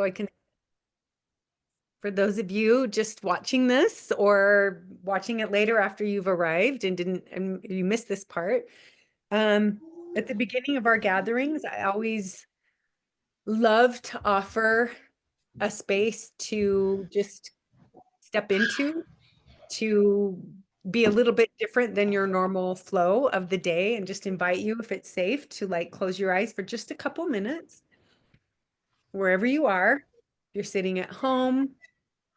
so I can, for those of you just watching this or watching it later after you've arrived and you missed this part, at the beginning of our gatherings, I always love to offer a space to just step into, to be a little bit different than your normal flow of the day, and just invite you, if it's safe, to like close your eyes for just a couple minutes, wherever you are. If you're sitting at home,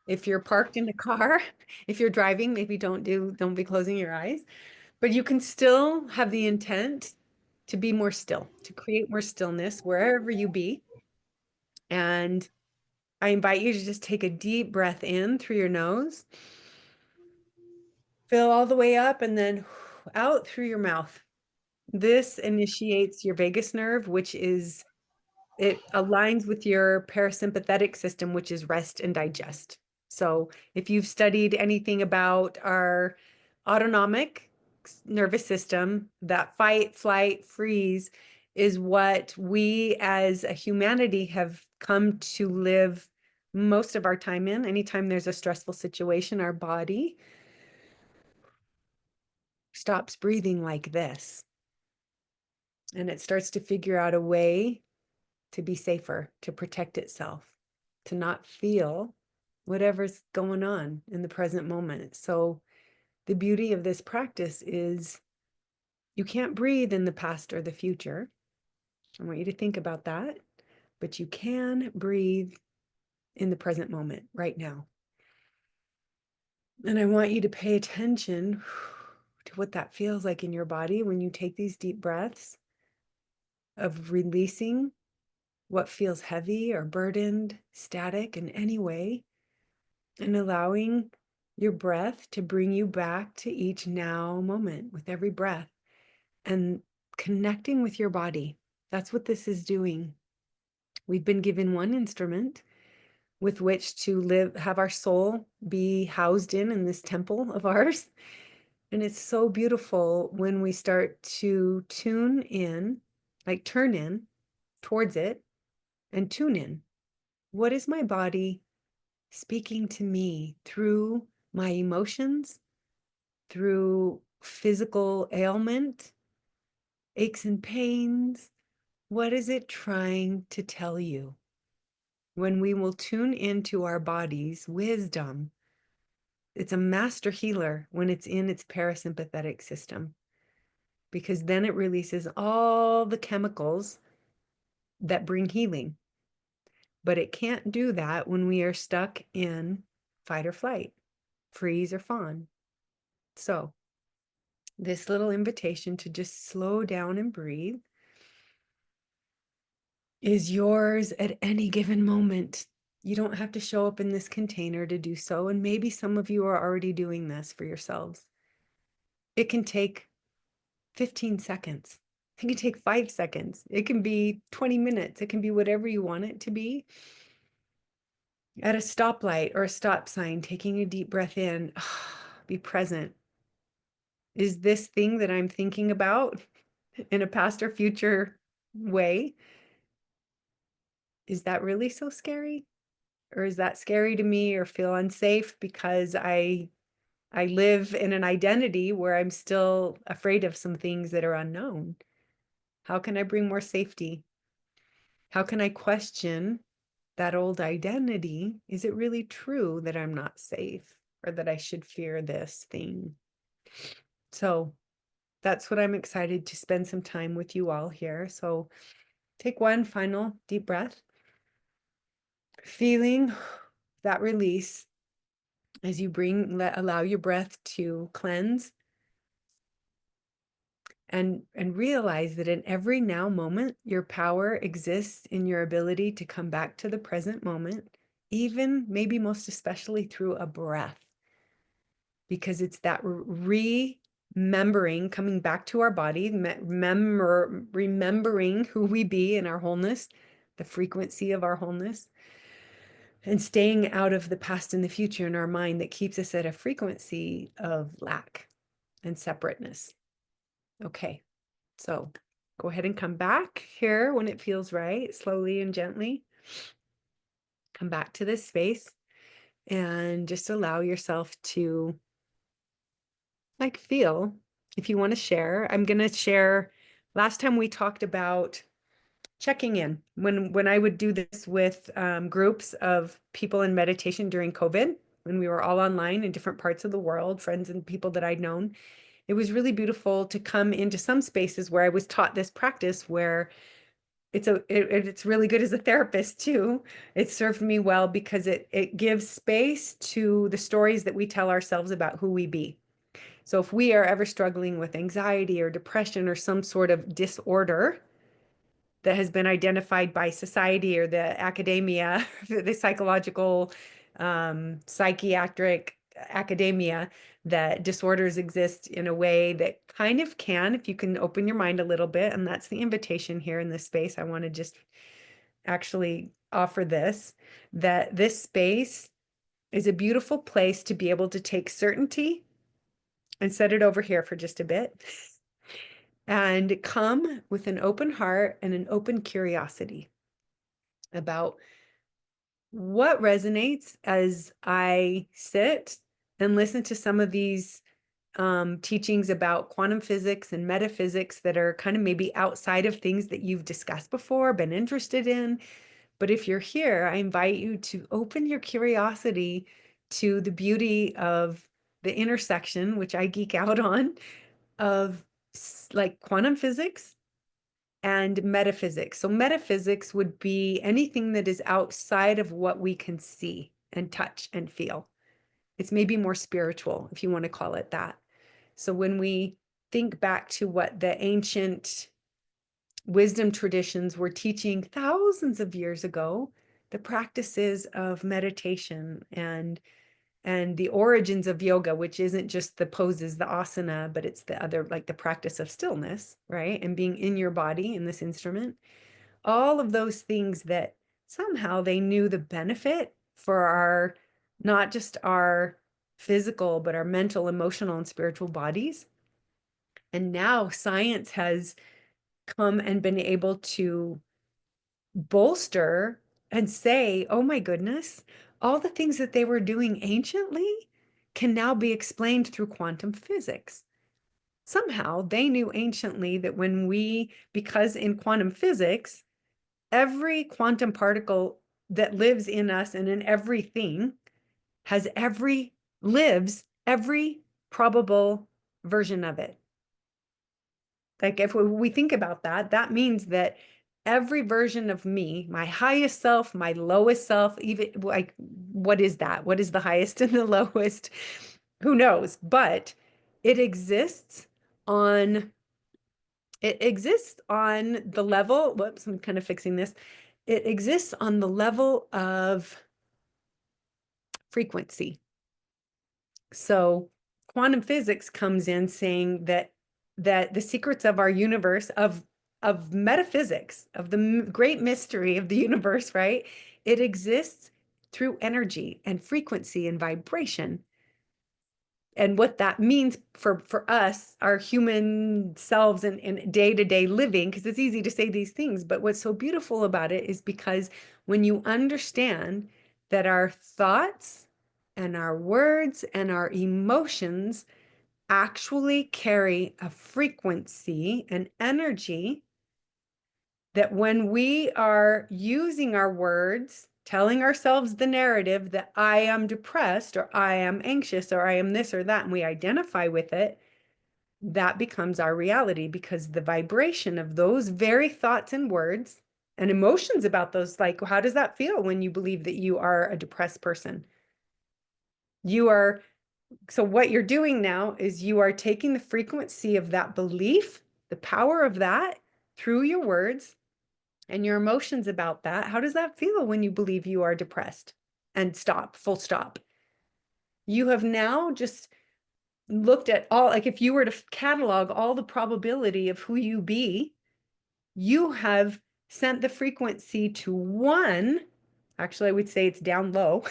if you're parked in a car, if you're driving, maybe don't be closing your eyes, but you can still have the intent to be more still, to create more stillness wherever you be. And I invite you to just take a deep breath in through your nose, fill all the way up, and then out through your mouth. This initiates your vagus nerve, it aligns with your parasympathetic system, which is rest and digest. So if you've studied anything about our autonomic nervous system, that fight, flight, freeze is what we as a humanity have come to live most of our time in. Anytime there's a stressful situation, our body stops breathing like this, and it starts to figure out a way to be safer, to protect itself, to not feel whatever's going on in the present moment. So the beauty of this practice is you can't breathe in the past or the future. I want you to think about that, but you can breathe in the present moment right now. And I want you to pay attention to what that feels like in your body when you take these deep breaths of releasing what feels heavy or burdened, static in any way, and allowing your breath to bring you back to each now moment with every breath and connecting with your body. That's what this is doing. We've been given one instrument with which to live, have our soul be housed in this temple of ours. And it's so beautiful when we start to tune in, like turn in towards it and tune in. What is my body speaking to me through my emotions, through physical ailment, aches and pains? What is it trying to tell you? When we will tune into our body's wisdom, it's a master healer when it's in its parasympathetic system, because then it releases all the chemicals that bring healing. But it can't do that when we are stuck in fight or flight, freeze or fawn. So this little invitation to just slow down and breathe is yours at any given moment. You don't have to show up in this container to do so. And maybe some of you are already doing this for yourselves. It can take 15 seconds. It can take 5 seconds. It can be 20 minutes. It can be whatever you want it to be. At a stoplight or a stop sign, taking a deep breath in, be present. Is this thing that I'm thinking about in a past or future way, is that really so scary? Or is that scary to me or feel unsafe because I live in an identity where I'm still afraid of some things that are unknown? How can I bring more safety? How can I question that old identity? Is it really true that I'm not safe or that I should fear this thing? So that's what I'm excited to spend some time with you all here. So take one final deep breath, feeling that release as you allow your breath to cleanse and realize that in every now moment, your power exists in your ability to come back to the present moment, even maybe most especially through a breath, because it's that remembering, coming back to our body, remembering who we be in our wholeness, the frequency of our wholeness, and staying out of the past and the future in our mind that keeps us at a frequency of lack and separateness. Okay, so go ahead and come back here when it feels right, slowly and gently. come back to this space and just allow yourself to like feel. If you want to share, I'm going to share. Last time we talked about checking in when I would do this with groups of people in meditation during COVID, when we were all online in different parts of the world, friends and people that I'd known. It was really beautiful to come into some spaces where I was taught this practice where it's really good as a therapist too. It served me well because it gives space to the stories that we tell ourselves about who we be. So if we are ever struggling with anxiety or depression or some sort of disorder that has been identified by society or the academia, the psychological, psychiatric academia, that disorders exist in a way that kind of can, if you can open your mind a little bit. And that's the invitation here in this space. I want to just actually offer this, that this space is a beautiful place to be able to take certainty and set it over here for just a bit and come with an open heart and an open curiosity about what resonates as I sit and listen to some of these teachings about quantum physics and metaphysics that are kind of maybe outside of things that you've discussed before, been interested in. But if you're here, I invite you to open your curiosity to the beauty of the intersection, which I geek out on, of like quantum physics and metaphysics. So metaphysics would be anything that is outside of what we can see and touch and feel. It's maybe more spiritual, if you want to call it that. So when we think back to what the ancient wisdom traditions were teaching thousands of years ago, the practices of meditation and the origins of yoga, which isn't just the poses, the asana, but it's the other, like the practice of stillness, right? And being in your body in this instrument. All of those things that somehow they knew the benefit for our, not just our physical, but our mental, emotional, and spiritual bodies. And now science has come and been able to bolster and say, oh my goodness, all the things that they were doing anciently can now be explained through quantum physics. Somehow they knew anciently that because in quantum physics, every quantum particle that lives in us and in everything lives every probable version of it. Like if we think about that, that means that every version of me, my highest self, my lowest self, even like, what is that? What is the highest and the lowest? Who knows? But it exists on the level, whoops, I'm kind of fixing this. It exists on the level of frequency. So quantum physics comes in saying that the secrets of our universe, of metaphysics, of the great mystery of the universe, right? It exists through energy and frequency and vibration. And what that means for us, our human selves in day-to-day living, because it's easy to say these things, but what's so beautiful about it is because when you understand that our thoughts and our words and our emotions actually carry a frequency and energy, that when we are using our words, telling ourselves the narrative that I am depressed or I am anxious or I am this or that, and we identify with it, that becomes our reality because the vibration of those very thoughts and words and emotions about those, like, how does that feel when you believe that you are a depressed person? So what you're doing now is you are taking the frequency of that belief, the power of that through your words and your emotions about that. How does that feel when you believe you are depressed? And stop, full stop. You have now just looked at all, like if you were to catalog all the probability of who you be, you have sent the frequency to one. Actually, I would say it's down low.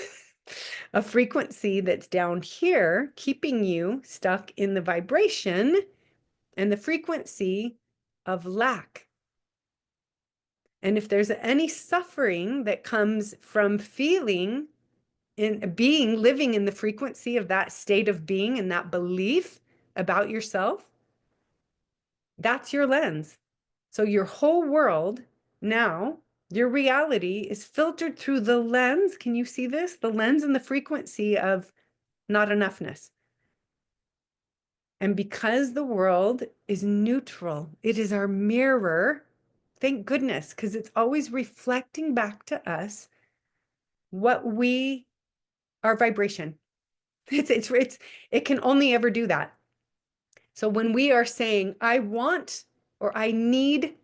A frequency that's down here, keeping you stuck in the vibration and the frequency of lack. And if there's any suffering that comes from feeling in being, living in the frequency of that state of being and that belief about yourself, that's your lens. So your whole world now, your reality is filtered through the lens. Can you see this? The lens and the frequency of not enoughness. And because the world is neutral, it is our mirror. Thank goodness, because it's always reflecting back to us what we, our vibration. It can only ever do that. So when we are saying, I want or I need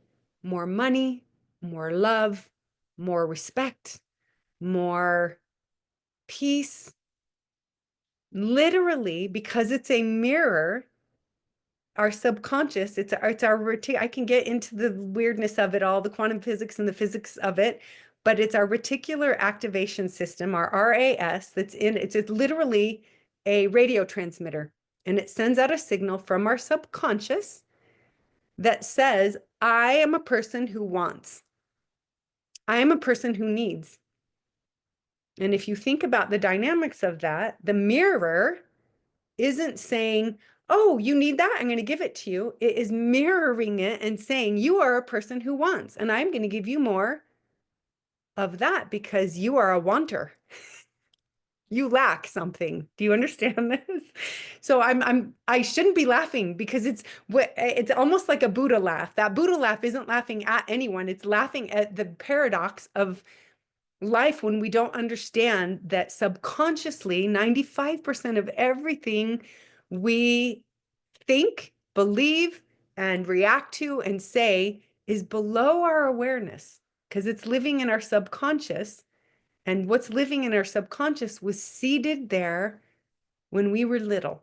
more money, more love, more respect, more peace, literally, because it's a mirror, our subconscious, it's our, I can get into the weirdness of it all, the quantum physics and the physics of it, but it's our reticular activation system, our RAS, it's literally a radio transmitter. And it sends out a signal from our subconscious that says, I am a person who wants. I am a person who needs. And if you think about the dynamics of that, the mirror isn't saying, oh, you need that, I'm going to give it to you. It is mirroring it and saying, you are a person who wants, and I'm going to give you more of that because you are a wanter. You lack something. Do you understand this? So I shouldn't be laughing because it's almost like a Buddha laugh. That Buddha laugh isn't laughing at anyone. It's laughing at the paradox of life when we don't understand that subconsciously 95% of everything we think, believe, and react to and say is below our awareness because it's living in our subconscious. And what's living in our subconscious was seeded there when we were little.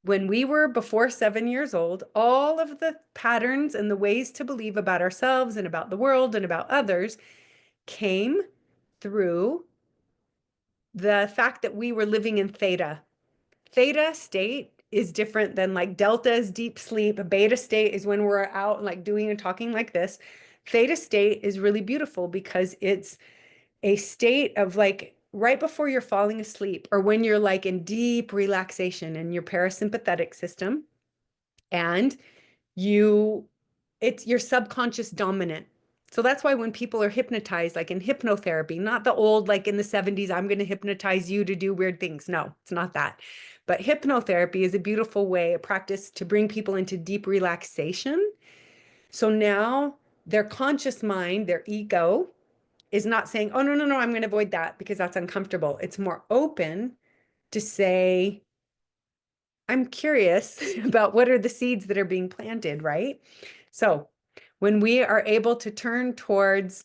When we were before 7 years old, all of the patterns and the ways to believe about ourselves and about the world and about others came through the fact that we were living in theta. Theta state is different than like delta is deep sleep. Beta state is when we're out like doing and talking like this. Theta state is really beautiful because it's a state of like right before you're falling asleep or when you're like in deep relaxation in your parasympathetic system and it's your subconscious dominant. So that's why when people are hypnotized, like in hypnotherapy, not the old, like in the 70s, I'm going to hypnotize you to do weird things. No, it's not that. But hypnotherapy is a beautiful way, a practice to bring people into deep relaxation. So now their conscious mind, their ego, is not saying, oh, no, no, no, I'm going to avoid that because that's uncomfortable. It's more open to say, I'm curious about what are the seeds that are being planted, right? So when we are able to turn towards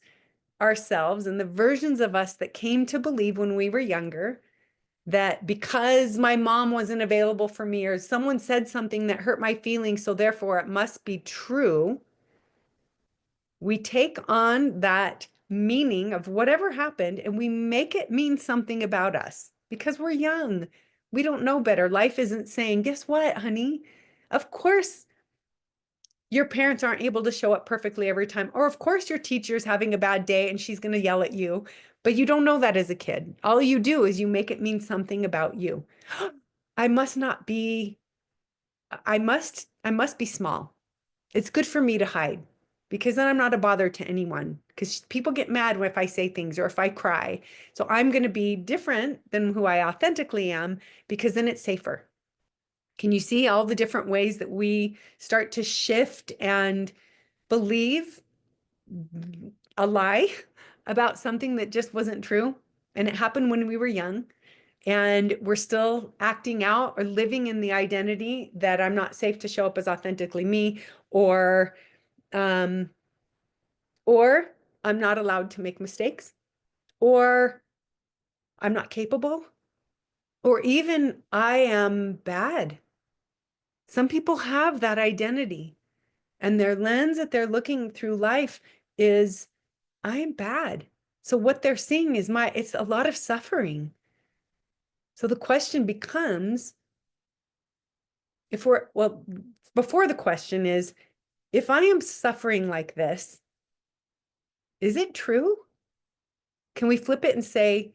ourselves and the versions of us that came to believe when we were younger, that because my mom wasn't available for me or someone said something that hurt my feelings, so therefore it must be true, we take on that meaning of whatever happened and we make it mean something about us because we're young. We don't know better. Life isn't saying, guess what, honey? Of course, your parents aren't able to show up perfectly every time. Or, of course, your teacher's having a bad day and she's going to yell at you. But you don't know that as a kid. All you do is you make it mean something about you. I must not be, I must be small. It's good for me to hide because then I'm not a bother to anyone because people get mad if I say things or if I cry. So I'm going to be different than who I authentically am because then it's safer. Can you see all the different ways that we start to shift and believe a lie about something that just wasn't true? And it happened when we were young. And we're still acting out or living in the identity that I'm not safe to show up as authentically me, or um, or I'm not allowed to make mistakes, or I'm not capable, or even I am bad. Some people have that identity, and their lens that they're looking through life is, I am bad. So what they're seeing is it's a lot of suffering. So the question becomes, before the question is, if I am suffering like this, Is it true? Can we flip it and say,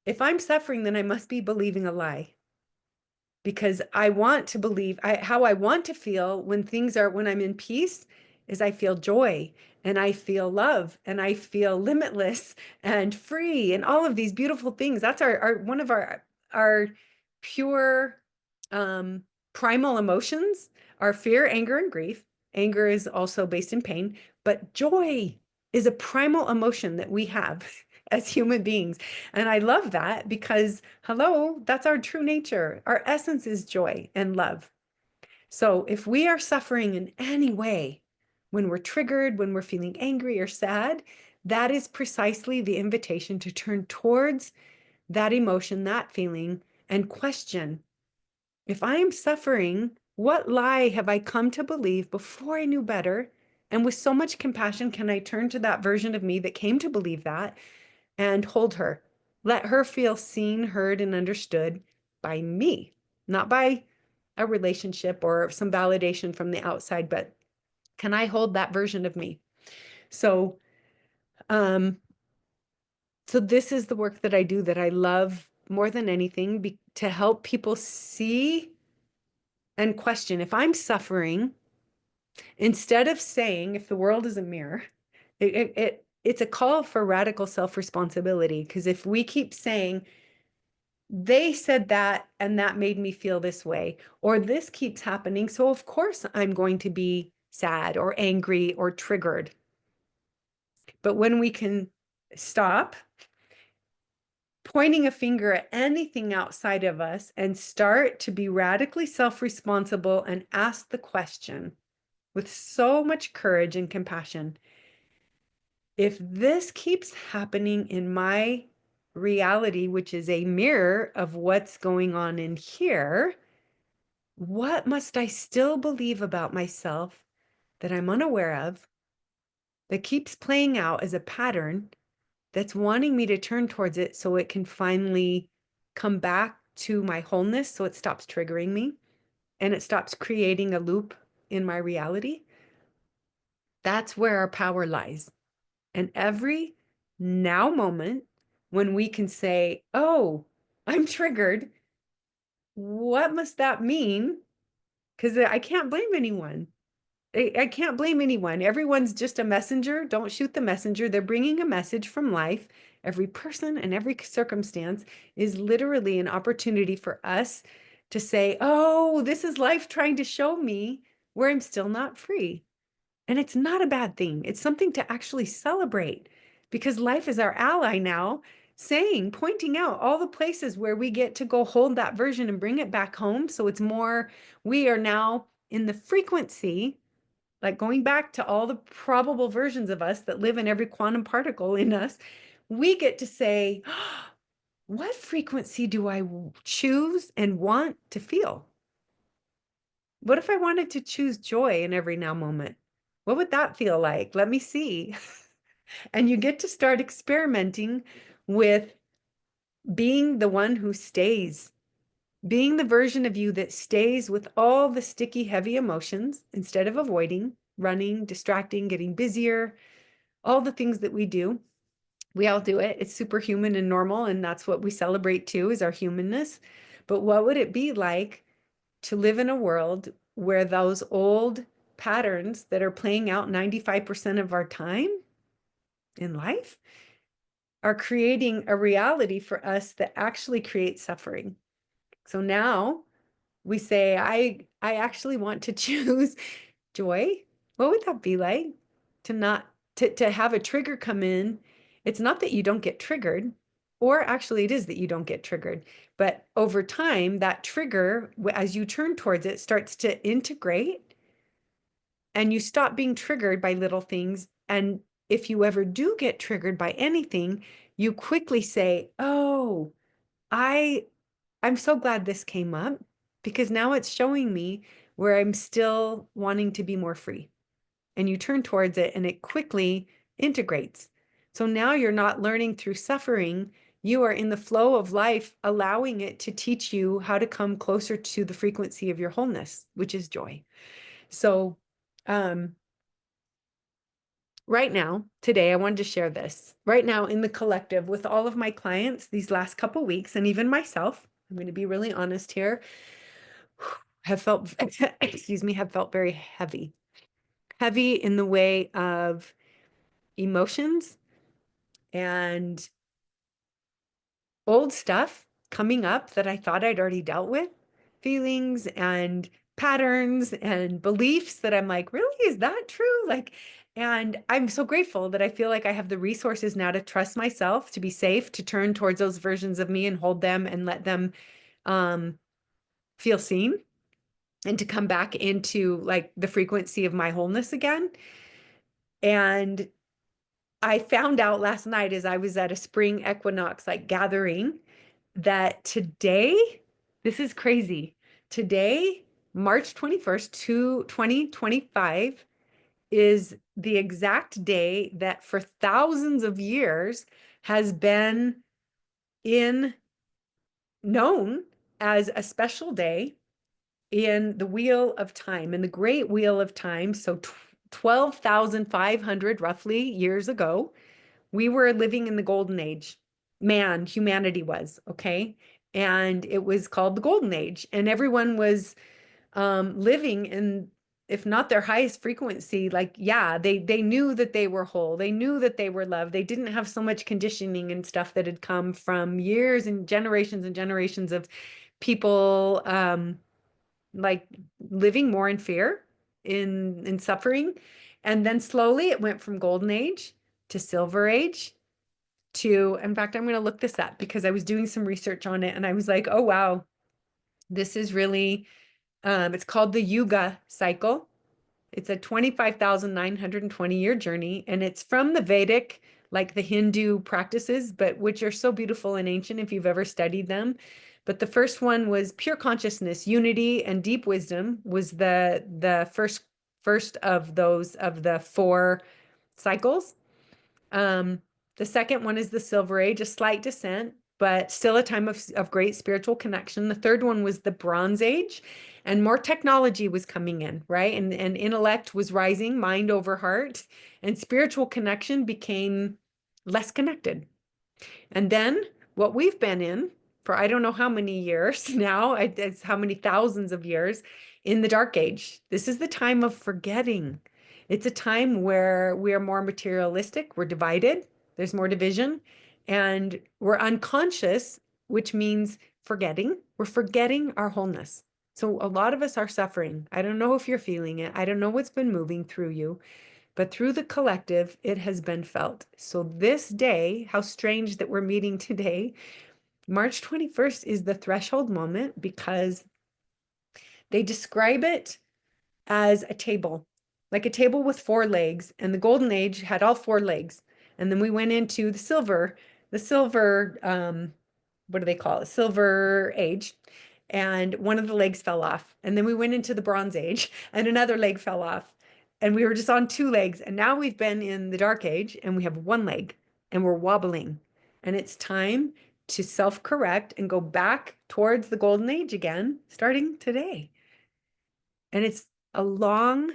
if I'm suffering, then I must be believing a lie? Because I want to believe, how I want to feel when I'm in peace is I feel joy and I feel love and I feel limitless and free and all of these beautiful things. That's one of our pure primal emotions are fear, anger, and grief. Anger is also based in pain, but joy is a primal emotion that we have as human beings. And I love that because, hello, that's our true nature. Our essence is joy and love. So if we are suffering in any way, when we're triggered, when we're feeling angry or sad, that is precisely the invitation to turn towards that emotion, that feeling, and question, if I am suffering, what lie have I come to believe before I knew better? And with so much compassion, can I turn to that version of me that came to believe that and hold her? Let her feel seen, heard, and understood by me, not by a relationship or some validation from the outside, but can I hold that version of me? So, um, so this is the work that I do that I love more than anything, to help people see and question, if I'm suffering, instead of saying, if the world is a mirror, it's a call for radical self-responsibility. Because if we keep saying, they said that and that made me feel this way, or this keeps happening, so of course I'm going to be sad or angry or triggered. But when we can stop pointing a finger at anything outside of us and start to be radically self-responsible and ask the question with so much courage and compassion, if this keeps happening in my reality, which is a mirror of what's going on in here, what must I still believe about myself that I'm unaware of, that keeps playing out as a pattern, that's wanting me to turn towards it so it can finally come back to my wholeness, so it stops triggering me and it stops creating a loop in my reality? That's where our power lies. And every now moment when we can say, oh, I'm triggered, what must that mean? Because I can't blame anyone. I can't blame anyone. Everyone's just a messenger. Don't shoot the messenger. They're bringing a message from life. Every person and every circumstance is literally an opportunity for us to say, oh, this is life trying to show me where I'm still not free. And it's not a bad thing. It's something to actually celebrate, because life is our ally now, pointing out all the places where we get to go hold that version and bring it back home. So it's more, we are now in the frequency, like going back to all the probable versions of us that live in every quantum particle in us. We get to say, oh, what frequency do I choose and want to feel? What if I wanted to choose joy in every now moment? What would that feel like? Let me see. And you get to start experimenting with being the one who stays, being the version of you that stays with all the sticky, heavy emotions instead of avoiding, running, distracting, getting busier, all the things that we do. We all do it. It's superhuman and normal. And that's what we celebrate too, is our humanness. But what would it be like to live in a world where those old patterns that are playing out 95% of our time in life are creating a reality for us that actually creates suffering? So now we say, I actually want to choose joy. What would that be like to not to have a trigger come in? It's not that you don't get triggered, or actually it is that you don't get triggered, but over time that trigger, as you turn towards it, starts to integrate and you stop being triggered by little things. And if you ever do get triggered by anything, you quickly say, oh, I I'm so glad this came up, because now it's showing me where I'm still wanting to be more free. And you turn towards it and it quickly integrates. So now you're not learning through suffering. You are in the flow of life, allowing it to teach you how to come closer to the frequency of your wholeness, which is joy. So, um, right now, today, I wanted to share this. Right now in the collective with all of my clients these last couple weeks, and even myself, I'm going to be really honest here, have felt, excuse me, have felt very heavy. Heavy in the way of emotions and old stuff coming up that I thought I'd already dealt with, feelings and patterns and beliefs that I'm like, really, is that true? Like, and I'm so grateful that I feel like I have the resources now to trust myself, to be safe, to turn towards those versions of me and hold them and let them um, feel seen and to come back into like the frequency of my wholeness again. And I found out last night as I was at a spring equinox like gathering that today, this is crazy. Today, March 21st, 2025, is the exact day that for thousands of years has been in known as a special day in the wheel of time, in the great wheel of time. So 12,500 roughly years ago, we were living in the golden age. Humanity was, okay? And it was called the golden age. And everyone was living in, if not their highest frequency, like, yeah, they knew that they were whole. They knew that they were loved. They didn't have so much conditioning and stuff that had come from years and generations of people like living more in fear, in suffering. And then slowly it went from golden age to silver age to, in fact, I'm going to look this up because I was doing some research on it and I was like, oh, wow, this is really, it's called the Yuga cycle. It's a 25,920 year journey and it's from the Vedic, like the Hindu practices, but which are so beautiful and ancient if you've ever studied them. But the first one was pure consciousness, unity, and deep wisdom was the first of those of the four cycles. The second one is the Silver Age, a slight descent, but still a time of great spiritual connection. The third one was the Bronze Age, and more technology was coming in, right? And intellect was rising, mind over heart, and spiritual connection became less connected. And then what we've been in for I don't know how many years now, it's how many thousands of years in the dark age. This is the time of forgetting. It's a time where we are more materialistic, we're divided, there's more division, and we're unconscious, which means forgetting. We're forgetting our wholeness. So a lot of us are suffering. I don't know if you're feeling it. I don't know what's been moving through you, but through the collective, it has been felt. So this day, how strange that we're meeting today, March 21st is the threshold moment because they describe it as a table, like a table with four legs, and the golden age had all four legs. And then we went into the silver, what do they call it? Silver age. And one of the legs fell off. And then we went into the bronze age and another leg fell off. And we were just on two legs. And now we've been in the dark age and we have one leg and we're wobbling. And it's time to self-correct and go back towards the golden age again, starting today. And it's a long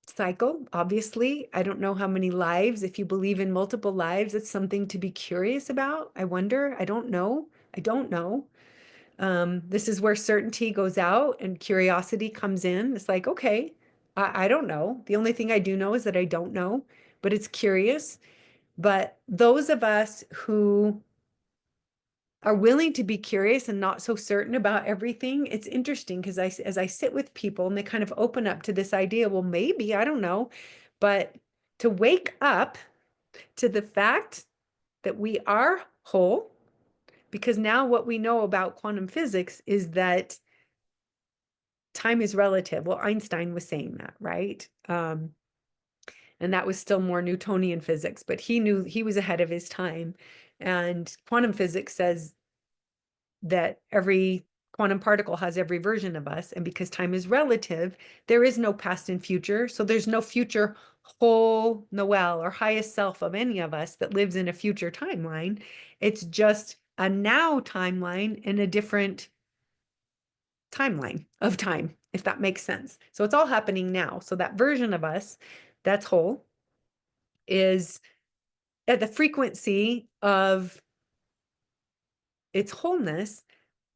cycle, obviously. I don't know how many lives. If you believe in multiple lives, it's something to be curious about. I wonder. I don't know. I don't know. This is where certainty goes out and curiosity comes in. It's like, okay, I don't know. The only thing I do know is that I don't know, but it's curious. But those of us who are willing to be curious and not so certain about everything, it's interesting because as I sit with people and they kind of open up to this idea, well, maybe, I don't know, but to wake up to the fact that we are whole, because now what we know about quantum physics is that time is relative. Well, Einstein was saying that, right? And that was still more Newtonian physics, but he knew he was ahead of his time. And quantum physics says that every quantum particle has every version of us. And because time is relative, there is no past and future. So there's no future whole Noel or highest self of any of us that lives in a future timeline. It's just a now timeline in a different timeline of time, if that makes sense. So it's all happening now. So that version of us that's whole, is at the frequency of its wholeness,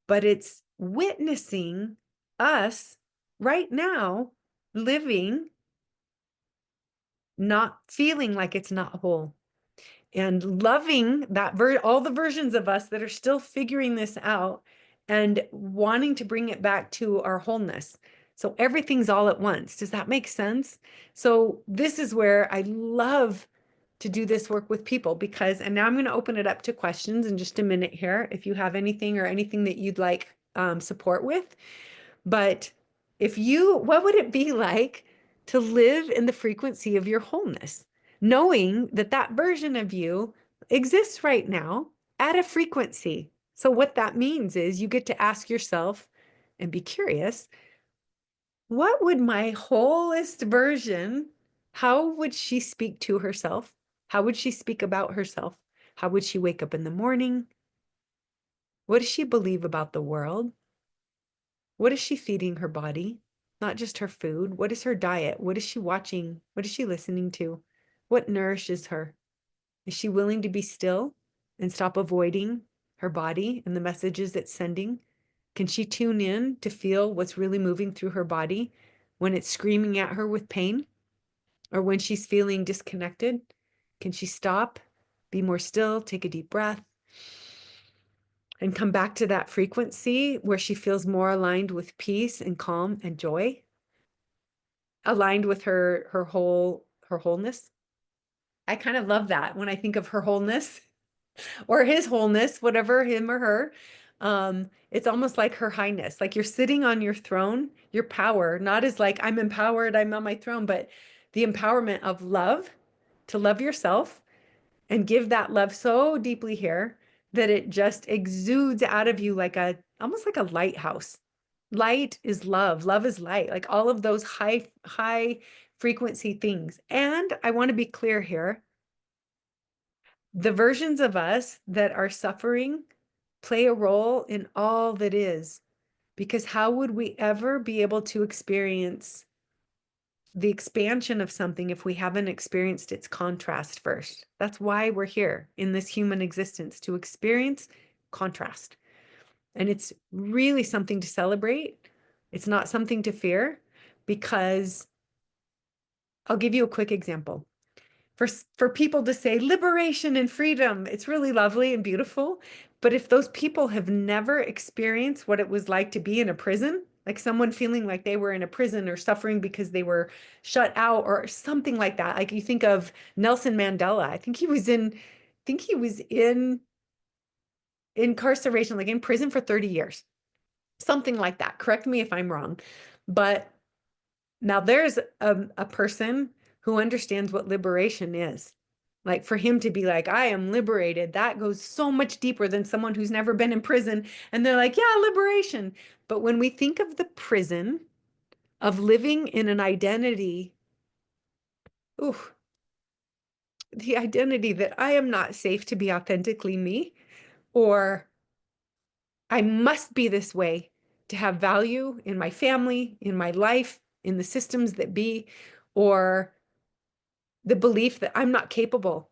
but it's witnessing us right now living, not feeling like it's not whole, and loving that all the versions of us that are still figuring this out and wanting to bring it back to our wholeness. So everything's all at once. Does that make sense? So this is where I love to do this work with people, because, and now I'm going to open it up to questions in just a minute here, if you have anything or anything that you'd like support with. But what would it be like to live in the frequency of your wholeness, knowing that that version of you exists right now at a frequency? So what that means is you get to ask yourself and be curious, what would my wholest version, how would she speak to herself? How would she speak about herself? How would she wake up in the morning? What does she believe about the world? What is she feeding her body? Not just her food. What is her diet? What is she watching? What is she listening to? What nourishes her? Is she willing to be still and stop avoiding her body and the messages it's sending? Can she tune in to feel what's really moving through her body when it's screaming at her with pain, or when she's feeling disconnected? Can she stop, be more still, take a deep breath, and come back to that frequency where she feels more aligned with peace and calm and joy, aligned with her wholeness? I kind of love that when I think of her wholeness or his wholeness, whatever, him or her. It's almost like her highness, like you're sitting on your throne, your power, not as like I'm empowered, I'm on my throne, but the empowerment of love, to love yourself and give that love so deeply here that it just exudes out of you like almost like a lighthouse. Light is love. Love is light. Like all of those high frequency things. And I want to be clear here. The versions of us that are suffering play a role in all that is, because how would we ever be able to experience the expansion of something if we haven't experienced its contrast first? That's why we're here in this human existence, to experience contrast. And it's really something to celebrate. It's not something to fear, because I'll give you a quick example. For people to say liberation and freedom, it's really lovely and beautiful. But if those people have never experienced what it was like to be in a prison, like someone feeling like they were in a prison or suffering because they were shut out or something like that. Like you think of Nelson Mandela, I think he was in incarceration, like in prison for 30 years, something like that. Correct me if I'm wrong. But now there's a person who understands what liberation is. Like for him to be like, I am liberated, that goes so much deeper than someone who's never been in prison. And they're like, yeah, liberation. But when we think of the prison of living in an identity, ooh, the identity that I am not safe to be authentically me, or I must be this way to have value in my family, in my life, in the systems that be, or the belief that I'm not capable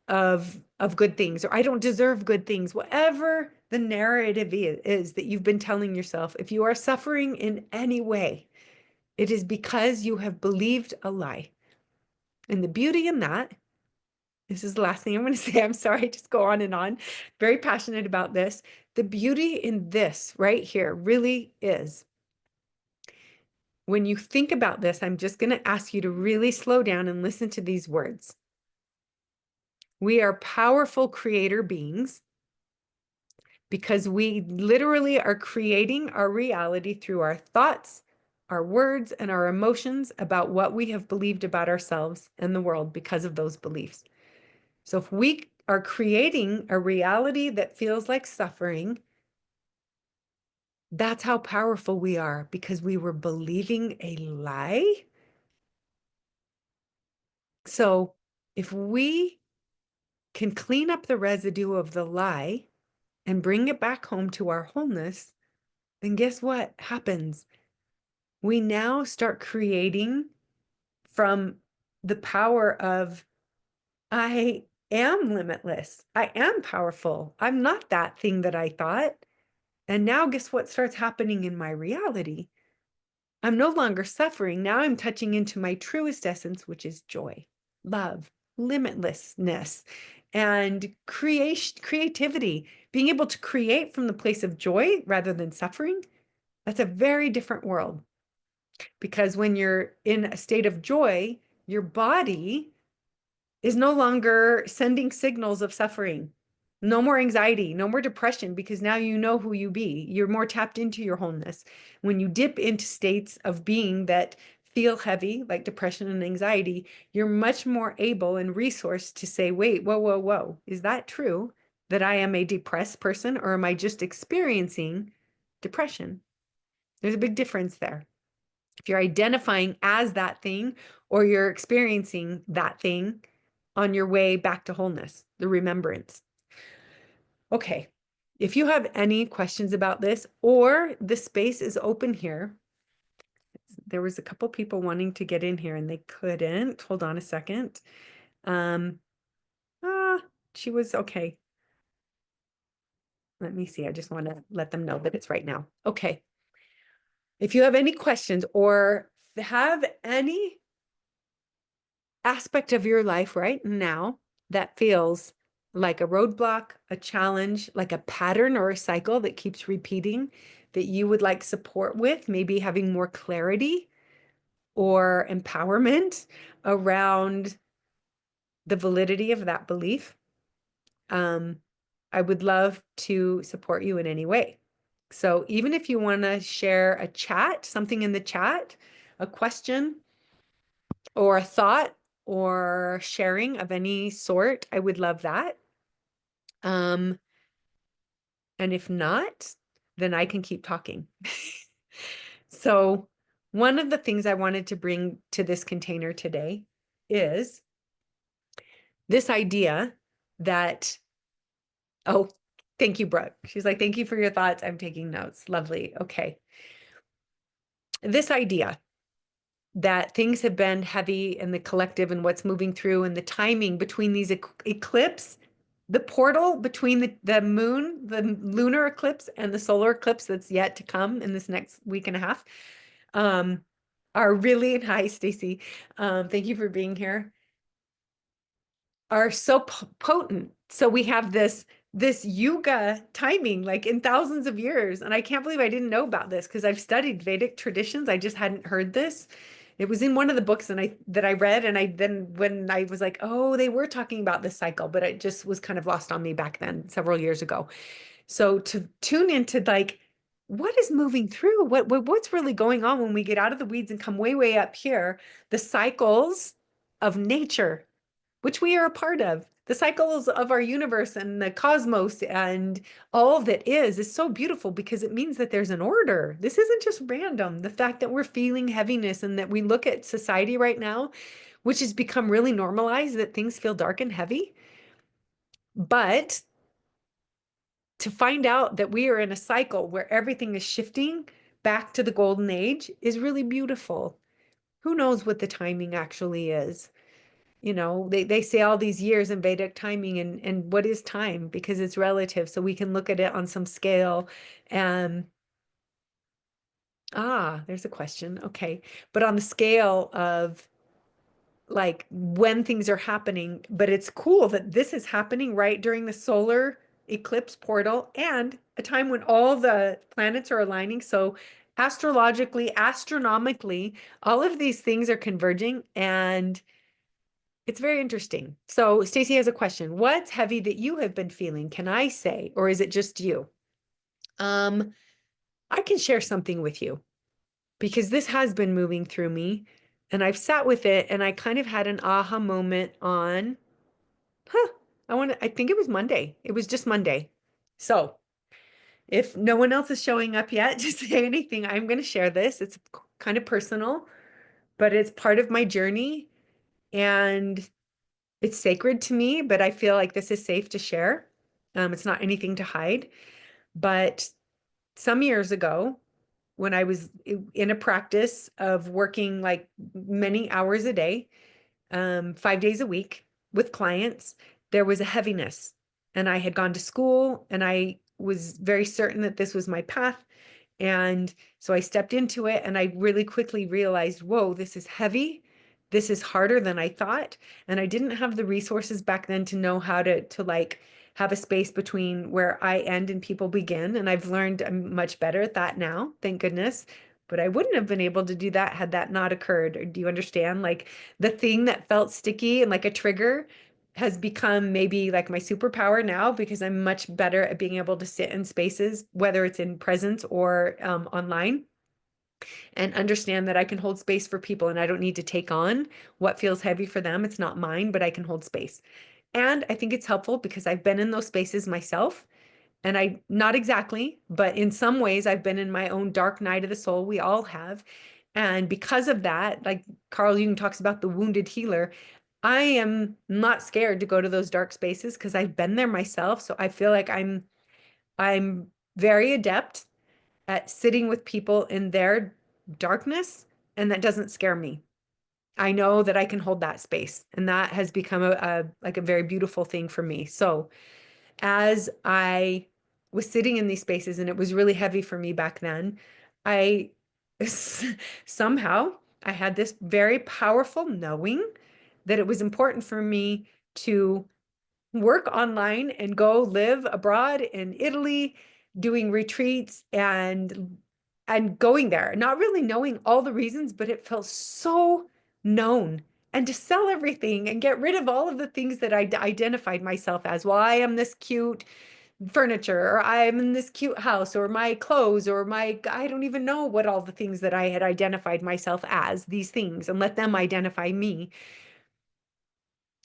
of good things, or I don't deserve good things, whatever the narrative is that you've been telling yourself. If you are suffering in any way, it is because you have believed a lie. And the beauty in that, this is the last thing I'm going to say. I'm sorry, I just go on and on. Very passionate about this. The beauty in this right here really is, when you think about this, I'm just going to ask you to really slow down and listen to these words. We are powerful creator beings because we literally are creating our reality through our thoughts, our words, and our emotions about what we have believed about ourselves and the world because of those beliefs. So if we are creating a reality that feels like suffering, that's how powerful we are, because we were believing a lie. So if we can clean up the residue of the lie and bring it back home to our wholeness, then guess what happens? We now start creating from the power of I am limitless. I am powerful. I'm not that thing that I thought. And now guess what starts happening in my reality? I'm no longer suffering. Now I'm touching into my truest essence, which is joy, love, limitlessness, and creativity. Being able to create from the place of joy rather than suffering. That's a very different world, because when you're in a state of joy, your body is no longer sending signals of suffering. No more anxiety, no more depression, because now you know who you be. You're more tapped into your wholeness. When you dip into states of being that feel heavy, like depression and anxiety, you're much more able and resourced to say, wait, whoa, whoa, whoa. Is that true that I am a depressed person, or am I just experiencing depression? There's a big difference there. If you're identifying as that thing, or you're experiencing that thing on your way back to wholeness, the remembrance. Okay. If you have any questions about this, or the space is open here, there was a couple people wanting to get in here and they couldn't. Hold on a second. Um, ah, she was okay. Let me see. I just want to let them know that it's right now. Okay. If you have any questions or have any aspect of your life right now that feels like a roadblock, a challenge, like a pattern or a cycle that keeps repeating, that you would like support with, maybe having more clarity or empowerment around the validity of that belief, I would love to support you in any way. So even if you want to share a chat, something in the chat, a question or a thought or sharing of any sort, I would love that. And if not, then I can keep talking. So one of the things I wanted to bring to this container today is this idea that, oh, thank you, Brooke. She's like, thank you for your thoughts. I'm taking notes. Lovely. Okay. This idea that things have been heavy in the collective and what's moving through, and the timing between these eclipse, the portal between the moon, the lunar eclipse, and the solar eclipse that's yet to come in this next week and a half, are really, and hi, Stacy, thank you for being here, are so potent. So we have this yuga timing, like in thousands of years. And I can't believe I didn't know about this, because I've studied Vedic traditions. I just hadn't heard this. It was in one of the books that I read, and I then, when I was like, oh, they were talking about this cycle, but it just was kind of lost on me back then, several years ago. So to tune into like, what is moving through? What's really going on when we get out of the weeds and come way, way up here? The cycles of nature, which we are a part of. The cycles of our universe and the cosmos and all that is so beautiful, because it means that there's an order. This isn't just random. The fact that we're feeling heaviness, and that we look at society right now, which has become really normalized, that things feel dark and heavy. But to find out that we are in a cycle where everything is shifting back to the golden age is really beautiful. Who knows what the timing actually is? You know, they say all these years in Vedic timing, and what is time? Because it's relative. So we can look at it on some scale. And there's a question. Okay. But on the scale of like when things are happening, but it's cool that this is happening right during the solar eclipse portal, and a time when all the planets are aligning. So astrologically, astronomically, all of these things are converging, and it's very interesting. So Stacy has a question. What's heavy that you have been feeling? Can I say, or is it just you? I can share something with you, because this has been moving through me, and I've sat with it, and I kind of had an aha moment on, I think it was Monday. It was just Monday. So if no one else is showing up yet to say anything, I'm going to share this. It's kind of personal, but it's part of my journey, and it's sacred to me, but I feel like this is safe to share. It's not anything to hide. But some years ago, when I was in a practice of working like many hours a day, 5 days a week with clients, there was a heaviness. And I had gone to school and I was very certain that this was my path. And so I stepped into it and I really quickly realized, whoa, this is heavy. This is harder than I thought. And I didn't have the resources back then to know how to like have a space between where I end and people begin. And I've learned I'm much better at that now, thank goodness. But I wouldn't have been able to do that had that not occurred. Do you understand? Like the thing that felt sticky and like a trigger has become maybe like my superpower now because I'm much better at being able to sit in spaces, whether it's in presence or online, and understand that I can hold space for people and I don't need to take on what feels heavy for them. It's not mine, but I can hold space. And I think it's helpful because I've been in those spaces myself. And I, not exactly, but in some ways, I've been in my own dark night of the soul. We all have. And because of that, like Carl Jung talks about the wounded healer, I am not scared to go to those dark spaces because I've been there myself. So I feel like I'm very adept at sitting with people in their darkness, and that doesn't scare me. I know that I can hold that space, and that has become a like a very beautiful thing for me. So as I was sitting in these spaces and it was really heavy for me back then, I somehow I had this very powerful knowing that it was important for me to work online and go live abroad in Italy, doing retreats and going there, not really knowing all the reasons, but it felt so known. And to sell everything and get rid of all of the things that I identified myself as. Well, I am this cute furniture, or I'm in this cute house, or my clothes, or my, I don't even know what all the things that I had identified myself as, these things, and let them identify me.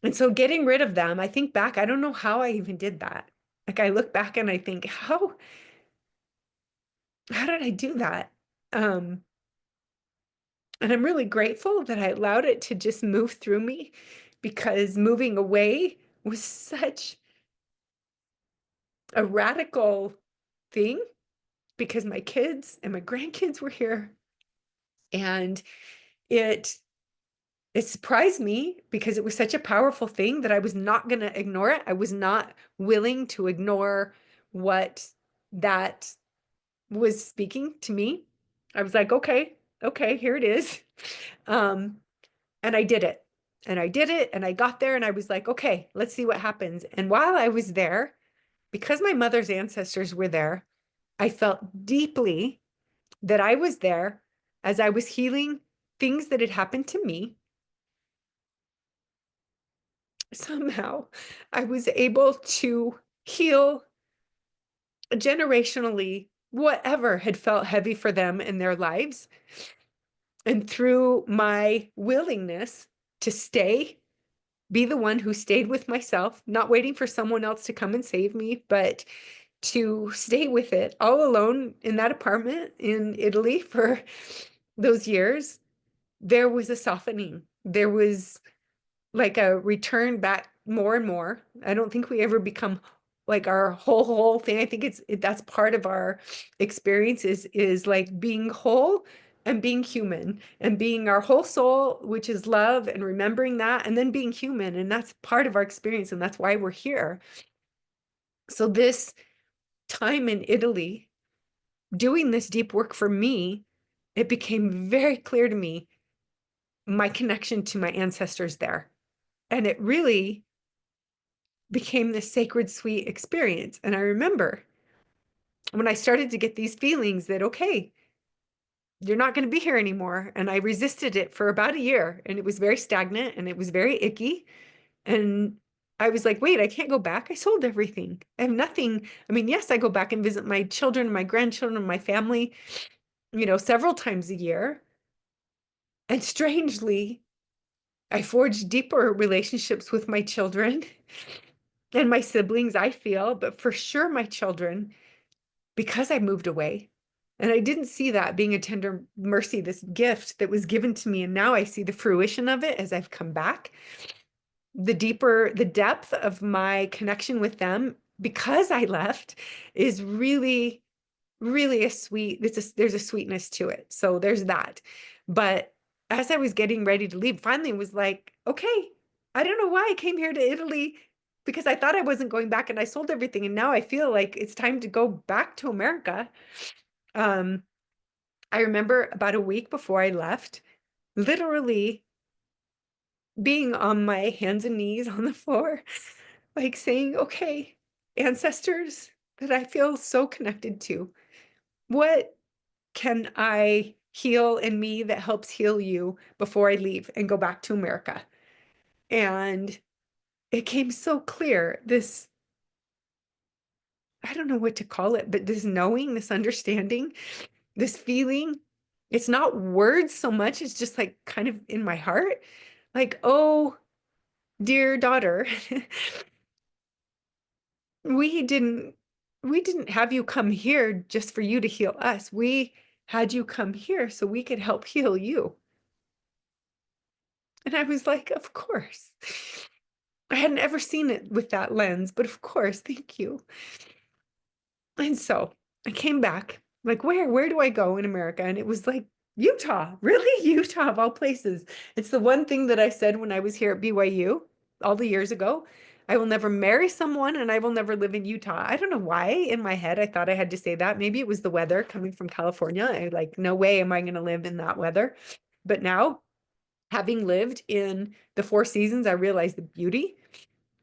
And so getting rid of them, I think back, I don't know how I even did that. Like I look back and I think, how did I do that? Um, and I'm really grateful that I allowed it to just move through me because moving away was such a radical thing because my kids and my grandkids were here. And it it surprised me because it was such a powerful thing that I was not going to ignore it. I was not willing to ignore what that was speaking to me. I was like, okay, here it is. Um, and I did it. And I did it. And I got there and I was like, okay, let's see what happens. And while I was there, because my mother's ancestors were there, I felt deeply that I was there as I was healing things that had happened to me. Somehow I was able to heal generationally whatever had felt heavy for them in their lives. And through my willingness to stay, be the one who stayed with myself, not waiting for someone else to come and save me, but to stay with it all alone in that apartment in Italy for those years, there was a softening. There was like a return back more and more. I don't think we ever become like our whole thing. I think that's part of our experience is like being whole and being human and being our whole soul, which is love, and remembering that, and then being human. And that's part of our experience. And that's why we're here. So this time in Italy, doing this deep work for me, it became very clear to me my connection to my ancestors there. And it really became this sacred, sweet experience. And I remember when I started to get these feelings that, okay, you're not going to be here anymore. And I resisted it for about a year, and it was very stagnant and it was very icky. And I was like, wait, I can't go back. I sold everything. I have nothing. I mean, yes, I go back and visit my children, my grandchildren, my family, several times a year. And strangely, I forged deeper relationships with my children and my siblings, I feel, but for sure my children, because I moved away. And I didn't see that being a tender mercy, this gift that was given to me. And now I see the fruition of it as I've come back. The depth of my connection with them because I left is really, really there's a sweetness to it. So there's that. But as I was getting ready to leave, finally was like, okay, I don't know why I came here to Italy because I thought I wasn't going back and I sold everything. And now I feel like it's time to go back to America. Um, I remember about a week before I left, literally being on my hands and knees on the floor, like saying, okay, ancestors that I feel so connected to, what can I heal in me that helps heal you before I leave and go back to America? And it came so clear, this, I don't know what to call it, but this knowing, this understanding, this feeling, it's not words so much, it's just like kind of in my heart, like, oh, dear daughter, we didn't we didn't have you come here just for you to heal us. We had you come here so we could help heal you. And I was like, of course. I hadn't ever seen it with that lens, but of course, thank you. And so I came back, like, where do I go in America? And it was like, Utah, really? Utah of all places. It's the one thing that I said when I was here at BYU all the years ago. I will never marry someone and I will never live in Utah. I don't know why in my head I thought I had to say that. Maybe it was the weather coming from California. I like, no way am I going to live in that weather. But now, having lived in the Four Seasons, I realized the beauty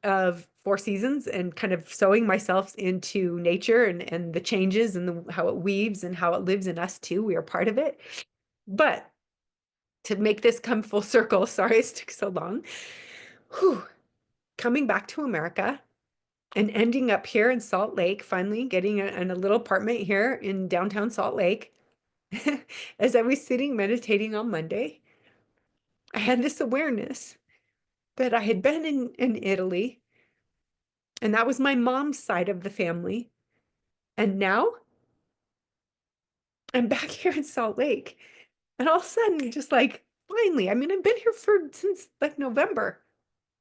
of Four Seasons and kind of sewing myself into nature and the changes and how it weaves and how it lives in us too. We are part of it. But to make this come full circle, sorry it took so long, whew, coming back to America and ending up here in Salt Lake, finally getting in a little apartment here in downtown Salt Lake. As I was sitting meditating on Monday, I had this awareness that I had been in Italy, and that was my mom's side of the family. And now I'm back here in Salt Lake. And all of a sudden, just like, finally, I mean, I've been here since like November,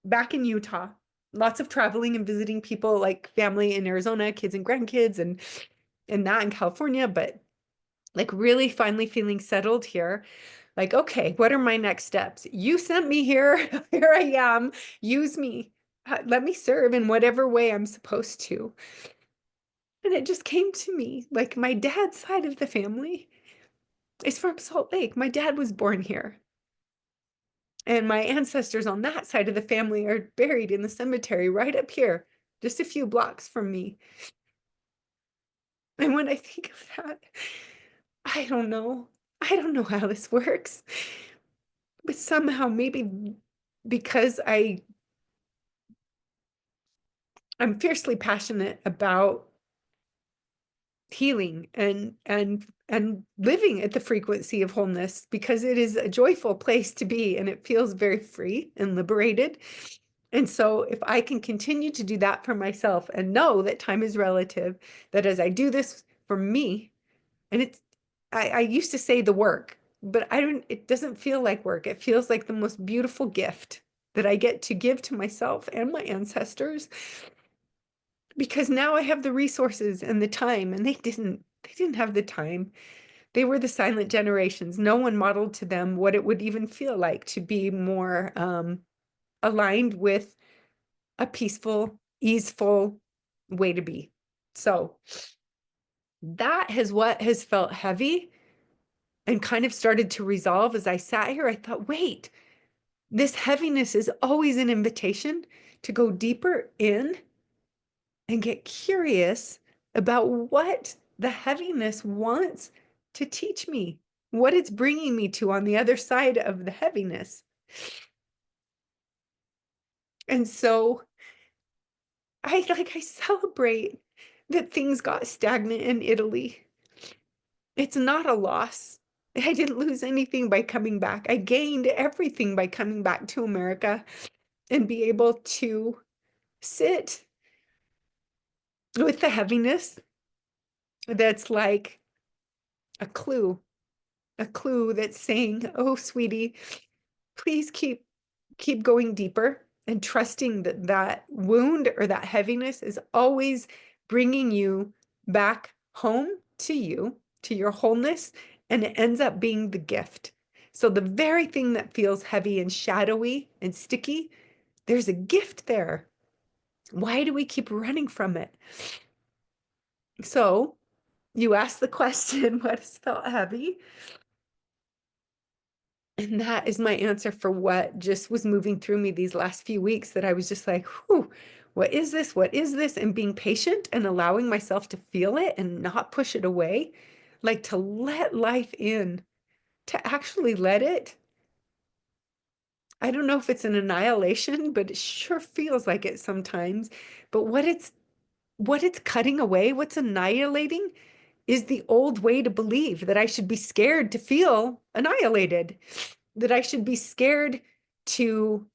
back in Utah. Lots of traveling and visiting people like family in Arizona, kids and grandkids, and that in California, but like really finally feeling settled here. Like, okay, what are my next steps? You sent me here. Here I am. Use me. Let me serve in whatever way I'm supposed to. And it just came to me like my dad's side of the family is from Salt Lake. My dad was born here. And my ancestors on that side of the family are buried in the cemetery right up here, just a few blocks from me. And when I think of that, I don't know. I don't know how this works. But somehow, maybe because I'm fiercely passionate about healing and living at the frequency of wholeness, because it is a joyful place to be and it feels very free and liberated. And so if I can continue to do that for myself and know that time is relative, that as I do this for me, and I used to say the work, but it doesn't feel like work. It feels like the most beautiful gift that I get to give to myself and my ancestors, because now I have the resources and the time, and they didn't have the time. They were the silent generations. No one modeled to them what it would even feel like to be more aligned with a peaceful, easeful way to be. So that is what has felt heavy and kind of started to resolve as I sat here. I thought, wait, this heaviness is always an invitation to go deeper in and get curious about what the heaviness wants to teach me, what it's bringing me to on the other side of the heaviness. And so I celebrate that things got stagnant in Italy. It's not a loss. I didn't lose anything by coming back. I gained everything by coming back to America and be able to sit with the heaviness that's like a clue that's saying, "Oh, sweetie, please keep going deeper and trusting that that wound or that heaviness is always bringing you back home to you, to your wholeness, and it ends up being the gift So the very thing that feels heavy and shadowy and sticky, there's a gift there. Why do we keep running from it? So you ask the question, what has felt heavy? And that is my answer for what just was moving through me these last few weeks, that I was just like, whew, what is this? What is this? And being patient and allowing myself to feel it and not push it away, like to let life in, to actually let it. I don't know if it's an annihilation, but it sure feels like it sometimes. But what it's cutting away, what's annihilating, is the old way to believe that I should be scared to feel annihilated, that I should be scared to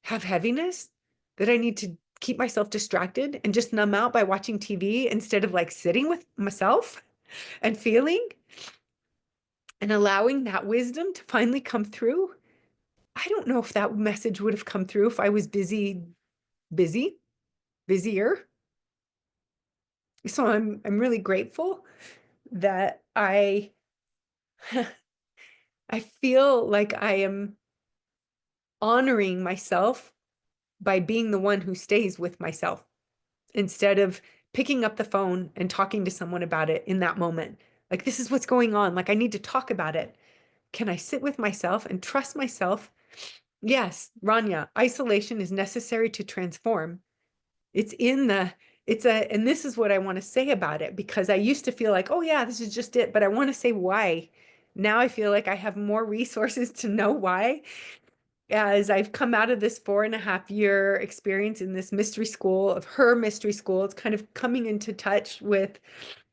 have heaviness, that I need to keep myself distracted and just numb out by watching TV instead of like sitting with myself and feeling and allowing that wisdom to finally come through. I don't know if that message would have come through if I was busier. So I'm really grateful that I feel like I am honoring myself by being the one who stays with myself instead of picking up the phone and talking to someone about it in that moment. Like, this is what's going on. Like, I need to talk about it. Can I sit with myself and trust myself? Yes, Rania, isolation is necessary to transform. It's in the, and this is what I want to say about it, because I used to feel like, oh yeah, this is just it. But I want to say why. Now I feel like I have more resources to know why, as I've come out of this 4.5 year experience in this mystery school of her mystery school. It's kind of coming into touch with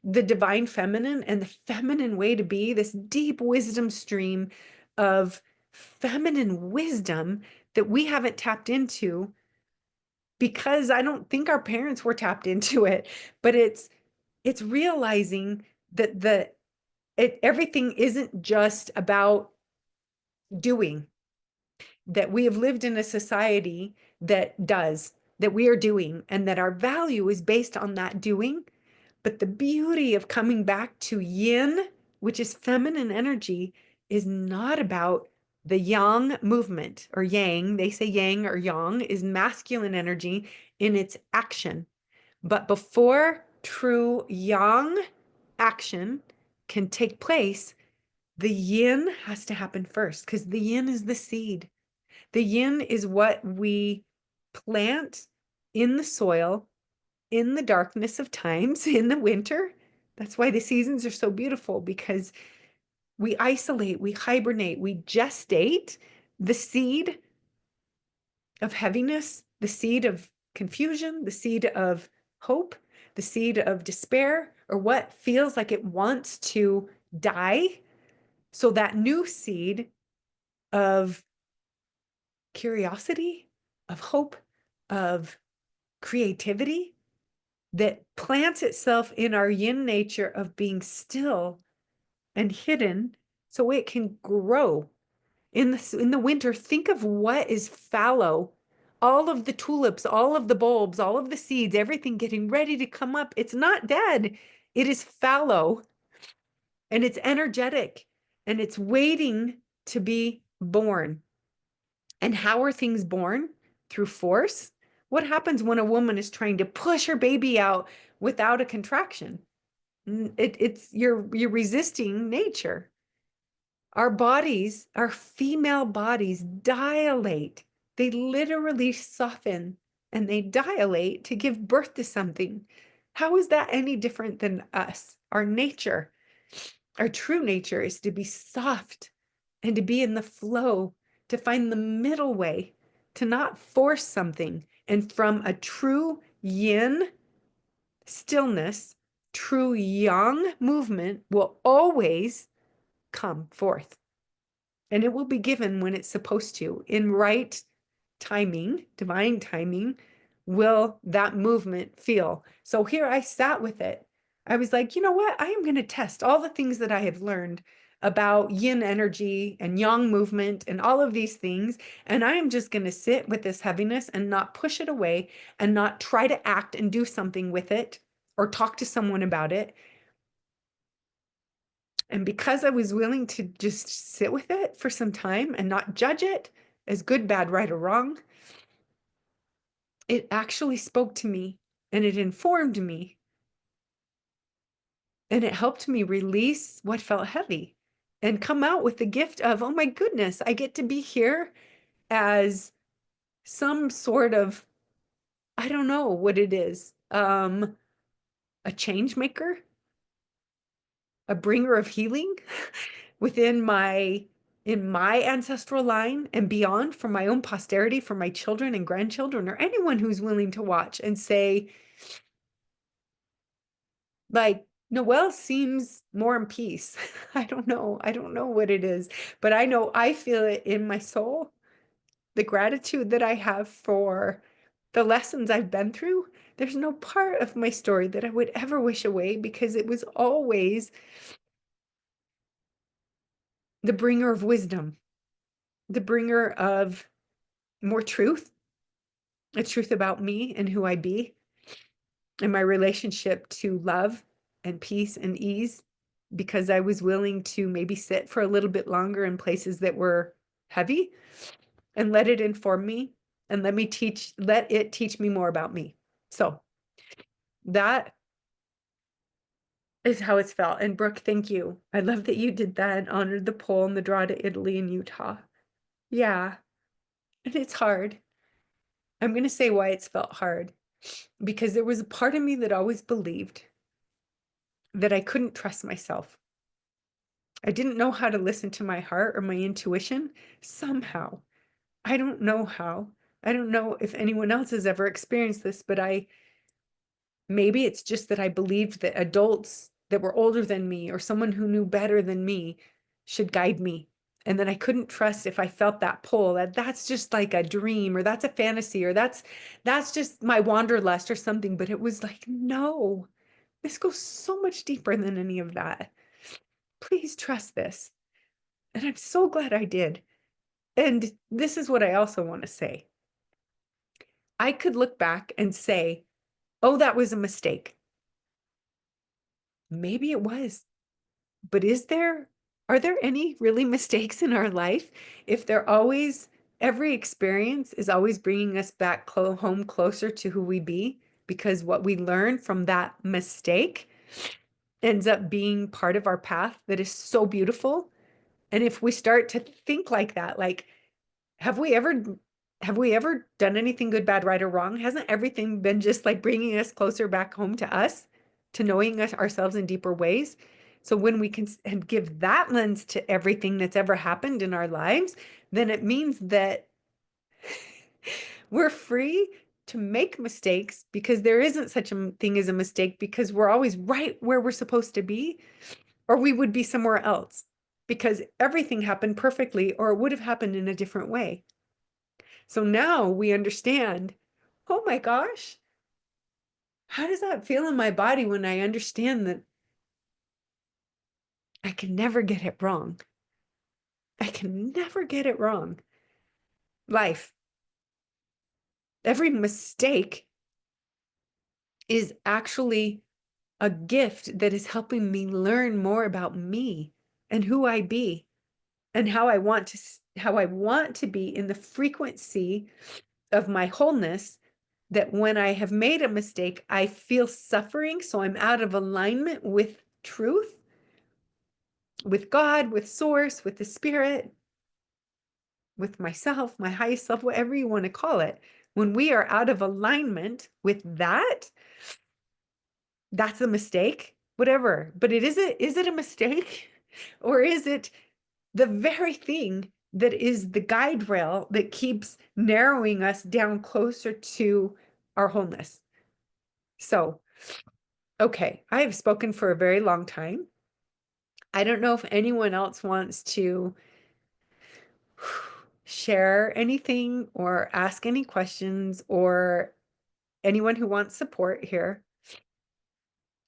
the divine feminine and the feminine way to be, this deep wisdom stream of feminine wisdom that we haven't tapped into, because I don't think our parents were tapped into it. But it's realizing that everything isn't just about doing, that we have lived in a society that we are doing, and that our value is based on that doing. But the beauty of coming back to yin, which is feminine energy, is not about the yang movement, or yang. They say yang or yang is masculine energy in its action. But before true yang action can take place, the yin has to happen first, because the yin is the seed. The yin is what we plant in the soil in the darkness of times, in the winter. That's why the seasons are so beautiful, because we isolate, we hibernate, we gestate the seed of heaviness, the seed of confusion, the seed of hope, the seed of despair, or what feels like it wants to die. So that new seed of curiosity, of hope, of creativity, that plants itself in our yin nature of being still and hidden, so it can grow. In the winter, think of what is fallow. All of the tulips, all of the bulbs, all of the seeds, everything getting ready to come up. It's not dead. It is fallow, and it's energetic, and it's waiting to be born. And how are things born? Through force. What happens when a woman is trying to push her baby out without a contraction? It's you're resisting nature. Our bodies, our female bodies, dilate. They literally soften and they dilate to give birth to something. How is that any different than us? Our nature, our true nature, is to be soft and to be in the flow, to find the middle way, to not force something. And from a true yin stillness, true yang movement will always come forth. And it will be given when it's supposed to. In right timing, divine timing, will that movement feel. So here I sat with it. I was like, you know what? I am going to test all the things that I have learned about yin energy and yang movement and all of these things. And I am just going to sit with this heaviness and not push it away and not try to act and do something with it or talk to someone about it. And because I was willing to just sit with it for some time and not judge it as good, bad, right, or wrong, it actually spoke to me and it informed me and it helped me release what felt heavy and come out with the gift of, oh my goodness, I get to be here as some sort of, I don't know what it is, a change maker, a bringer of healing within in my ancestral line and beyond, for my own posterity, for my children and grandchildren, or anyone who's willing to watch and say, like, Noelle seems more in peace. I don't know what it is, but I know I feel it in my soul. The gratitude that I have for the lessons I've been through. There's no part of my story that I would ever wish away, because it was always the bringer of wisdom, the bringer of more truth, a truth about me and who I be, and my relationship to love and peace and ease, because I was willing to maybe sit for a little bit longer in places that were heavy and let it inform me and let it teach me more about me. So that is how it's felt. And Brooke, thank you. I love that you did that and honored the pole and the draw to Italy and Utah. Yeah. And it's hard. I'm going to say why it's felt hard, because there was a part of me that always believed that I couldn't trust myself. I didn't know how to listen to my heart or my intuition somehow. I don't know how. I don't know if anyone else has ever experienced this, but maybe it's just that I believed that adults that were older than me or someone who knew better than me should guide me. And then I couldn't trust if I felt that pull, that's just like a dream, or that's a fantasy, or that's just my wanderlust or something. But it was like, no, this goes so much deeper than any of that. Please trust this. And I'm so glad I did. And this is what I also want to say. I could look back and say, oh, that was a mistake. Maybe it was. But are there any really mistakes in our life if every experience is always bringing us back home closer to who we be, because what we learn from that mistake ends up being part of our path that is so beautiful. And if we start to think like that, like, have we ever done anything good, bad, right, or wrong? Hasn't everything been just like bringing us closer back home to us, to knowing ourselves in deeper ways? So when we can and give that lens to everything that's ever happened in our lives, then it means that we're free to make mistakes, because there isn't such a thing as a mistake, because we're always right where we're supposed to be, or we would be somewhere else, because everything happened perfectly, or it would have happened in a different way. So now we understand, oh my gosh, how does that feel in my body when I understand that I can never get it wrong? I can never get it wrong. Life, every mistake is actually a gift that is helping me learn more about me and who I be, and how I want to be in the frequency of my wholeness, that when I have made a mistake, I feel suffering. So I'm out of alignment with truth, with God, with source, with the spirit, with myself, my highest self, whatever you want to call it. When we are out of alignment with that, that's a mistake, whatever. But is it a mistake? Or is it the very thing that is the guide rail that keeps narrowing us down closer to our wholeness? So, okay, I have spoken for a very long time. I don't know if anyone else wants to share anything or ask any questions, or anyone who wants support here.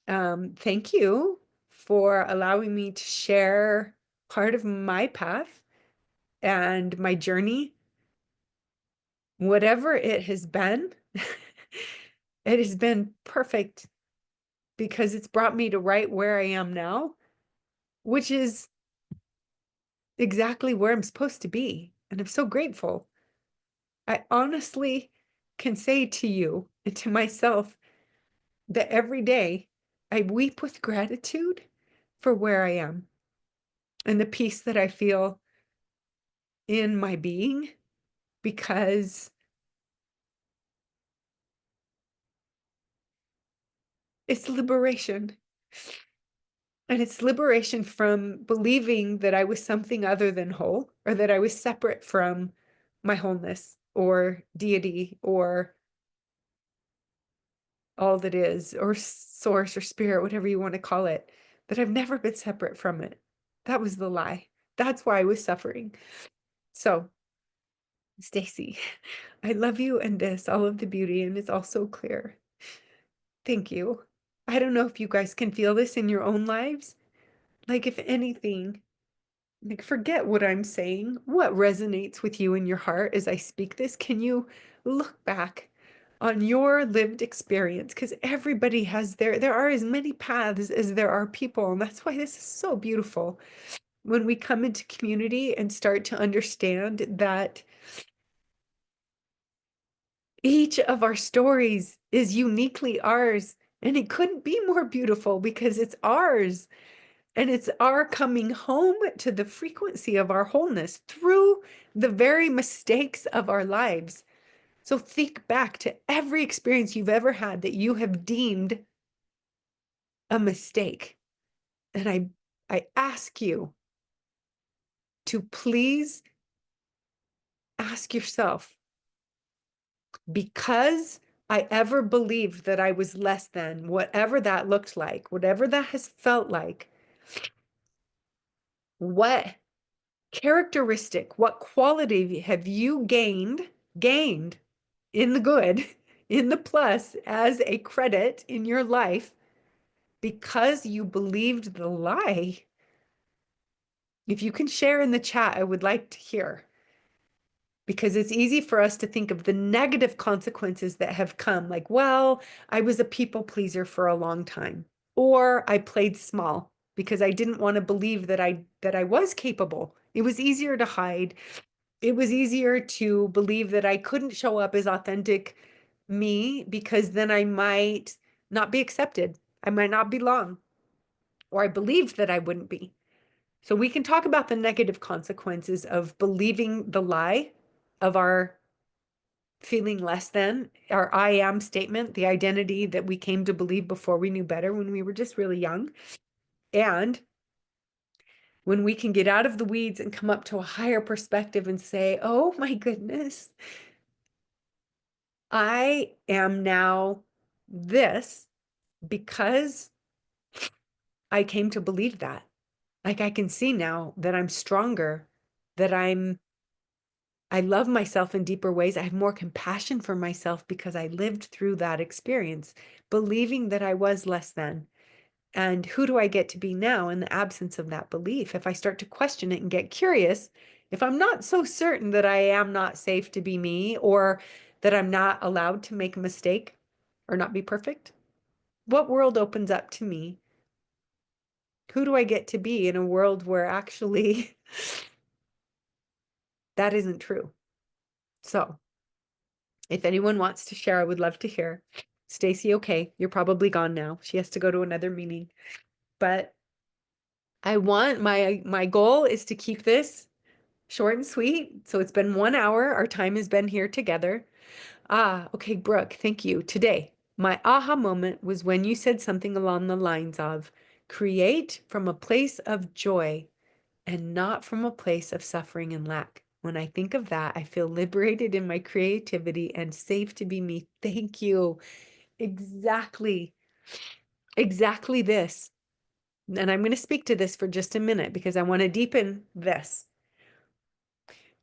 Thank you for allowing me to share part of my path and my journey. Whatever it has been, it has been perfect, because it's brought me to right where I am now. which is exactly where I'm supposed to be. And I'm so grateful. I honestly can say to you and to myself that every day I weep with gratitude for where I am and the peace that I feel in my being, because it's liberation. And it's liberation from believing that I was something other than whole, or that I was separate from my wholeness or deity or all that is, or source or spirit, whatever you want to call it, that I've never been separate from it. That was the lie. That's why I was suffering. So, Stacy, I love you and this, all of the beauty, and it's all so clear. Thank you. I don't know if you guys can feel this in your own lives. Like, if anything, like, forget what I'm saying. What resonates with you in your heart as I speak this? Can you look back on your lived experience? Because everybody has there are as many paths as there are people. And that's why this is so beautiful. When we come into community and start to understand that each of our stories is uniquely ours. And it couldn't be more beautiful because it's ours. And it's our coming home to the frequency of our wholeness through the very mistakes of our lives. So think back to every experience you've ever had that you have deemed a mistake. And I ask you to please ask yourself, because I ever believed that I was less than, whatever that looked like, whatever that has felt like, what characteristic, what quality have you gained in the good, in the plus, as a credit in your life because you believed the lie? If you can share in the chat, I would like to hear, because it's easy for us to think of the negative consequences that have come, like, well, I was a people pleaser for a long time, or I played small because I didn't want to believe that I was capable. It was easier to hide. It was easier to believe that I couldn't show up as authentic me because then I might not be accepted. I might not belong, or I believed that I wouldn't be. So we can talk about the negative consequences of believing the lie of our feeling less than, our I am statement, the identity that we came to believe before we knew better when we were just really young. And when we can get out of the weeds and come up to a higher perspective and say, oh my goodness, I am now this because I came to believe that. Like, I can see now that I'm stronger, that I love myself in deeper ways. I have more compassion for myself because I lived through that experience, believing that I was less than. And who do I get to be now in the absence of that belief? If I start to question it and get curious, if I'm not so certain that I am not safe to be me, or that I'm not allowed to make a mistake or not be perfect, what world opens up to me? Who do I get to be in a world where actually that isn't true? So if anyone wants to share, I would love to hear. Stacy, okay, you're probably gone now. She has to go to another meeting. But I want my goal is to keep this short and sweet. So it's been 1 hour. Our time has been here together. Okay, Brooke, thank you. Today, my aha moment was when you said something along the lines of create from a place of joy and not from a place of suffering and lack. When I think of that, I feel liberated in my creativity and safe to be me. Thank you. Exactly. Exactly this. And I'm going to speak to this for just a minute because I want to deepen this.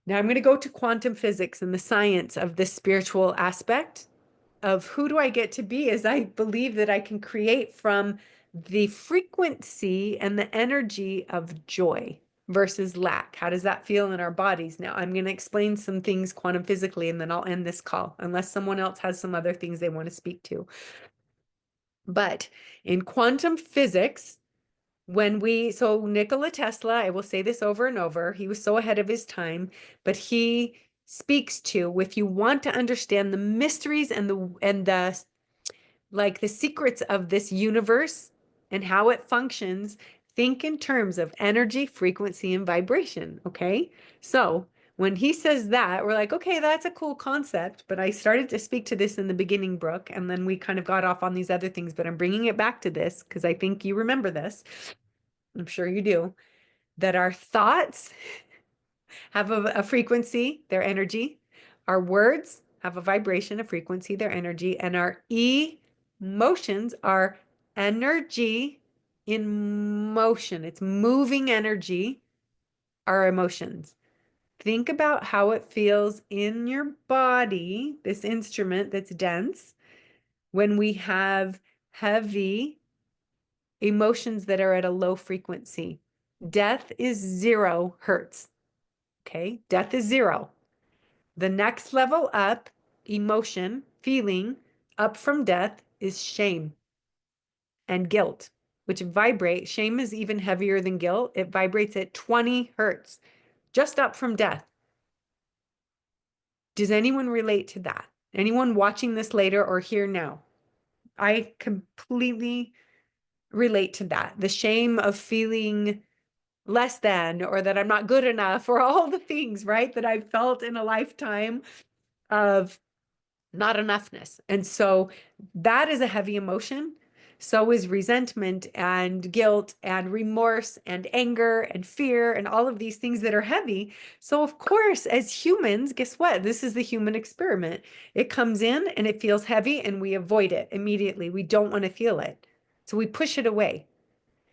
Now I'm going to go to quantum physics and the science of this spiritual aspect of who do I get to be, as I believe that I can create from the frequency and the energy of joy versus lack. How does that feel in our bodies? Now I'm going to explain some things quantum physically, and then I'll end this call unless someone else has some other things they want to speak to. But in quantum physics, So Nikola Tesla, I will say this over and over, he was so ahead of his time, but he speaks to, if you want to understand the mysteries and the like the secrets of this universe and how it functions, think in terms of energy, frequency, and vibration. Okay. So when he says that, we're like, okay, that's a cool concept. But I started to speak to this in the beginning, Brooke, and then we kind of got off on these other things. But I'm bringing it back to this because I think you remember this. I'm sure you do, that our thoughts have a frequency, their energy. Our words have a vibration, a frequency, their energy. And our emotions are energy in motion. It's moving energy, our emotions. Think about how it feels in your body, this instrument that's dense, when we have heavy emotions that are at a low frequency. Death is 0 hertz. Okay, death is 0. The next level up, emotion, feeling, up from death is shame and guilt, which vibrate. Shame is even heavier than guilt. It vibrates at 20 hertz, just up from death. Does anyone relate to that? Anyone watching this later or here now? I completely relate to that. The shame of feeling less than, or that I'm not good enough, or all the things, right, that I've felt in a lifetime of not enoughness. And so that is a heavy emotion. So is resentment and guilt and remorse and anger and fear and all of these things that are heavy. So, of course, as humans, guess what? This is the human experiment. It comes in and it feels heavy and we avoid it immediately. We don't want to feel it. So we push it away.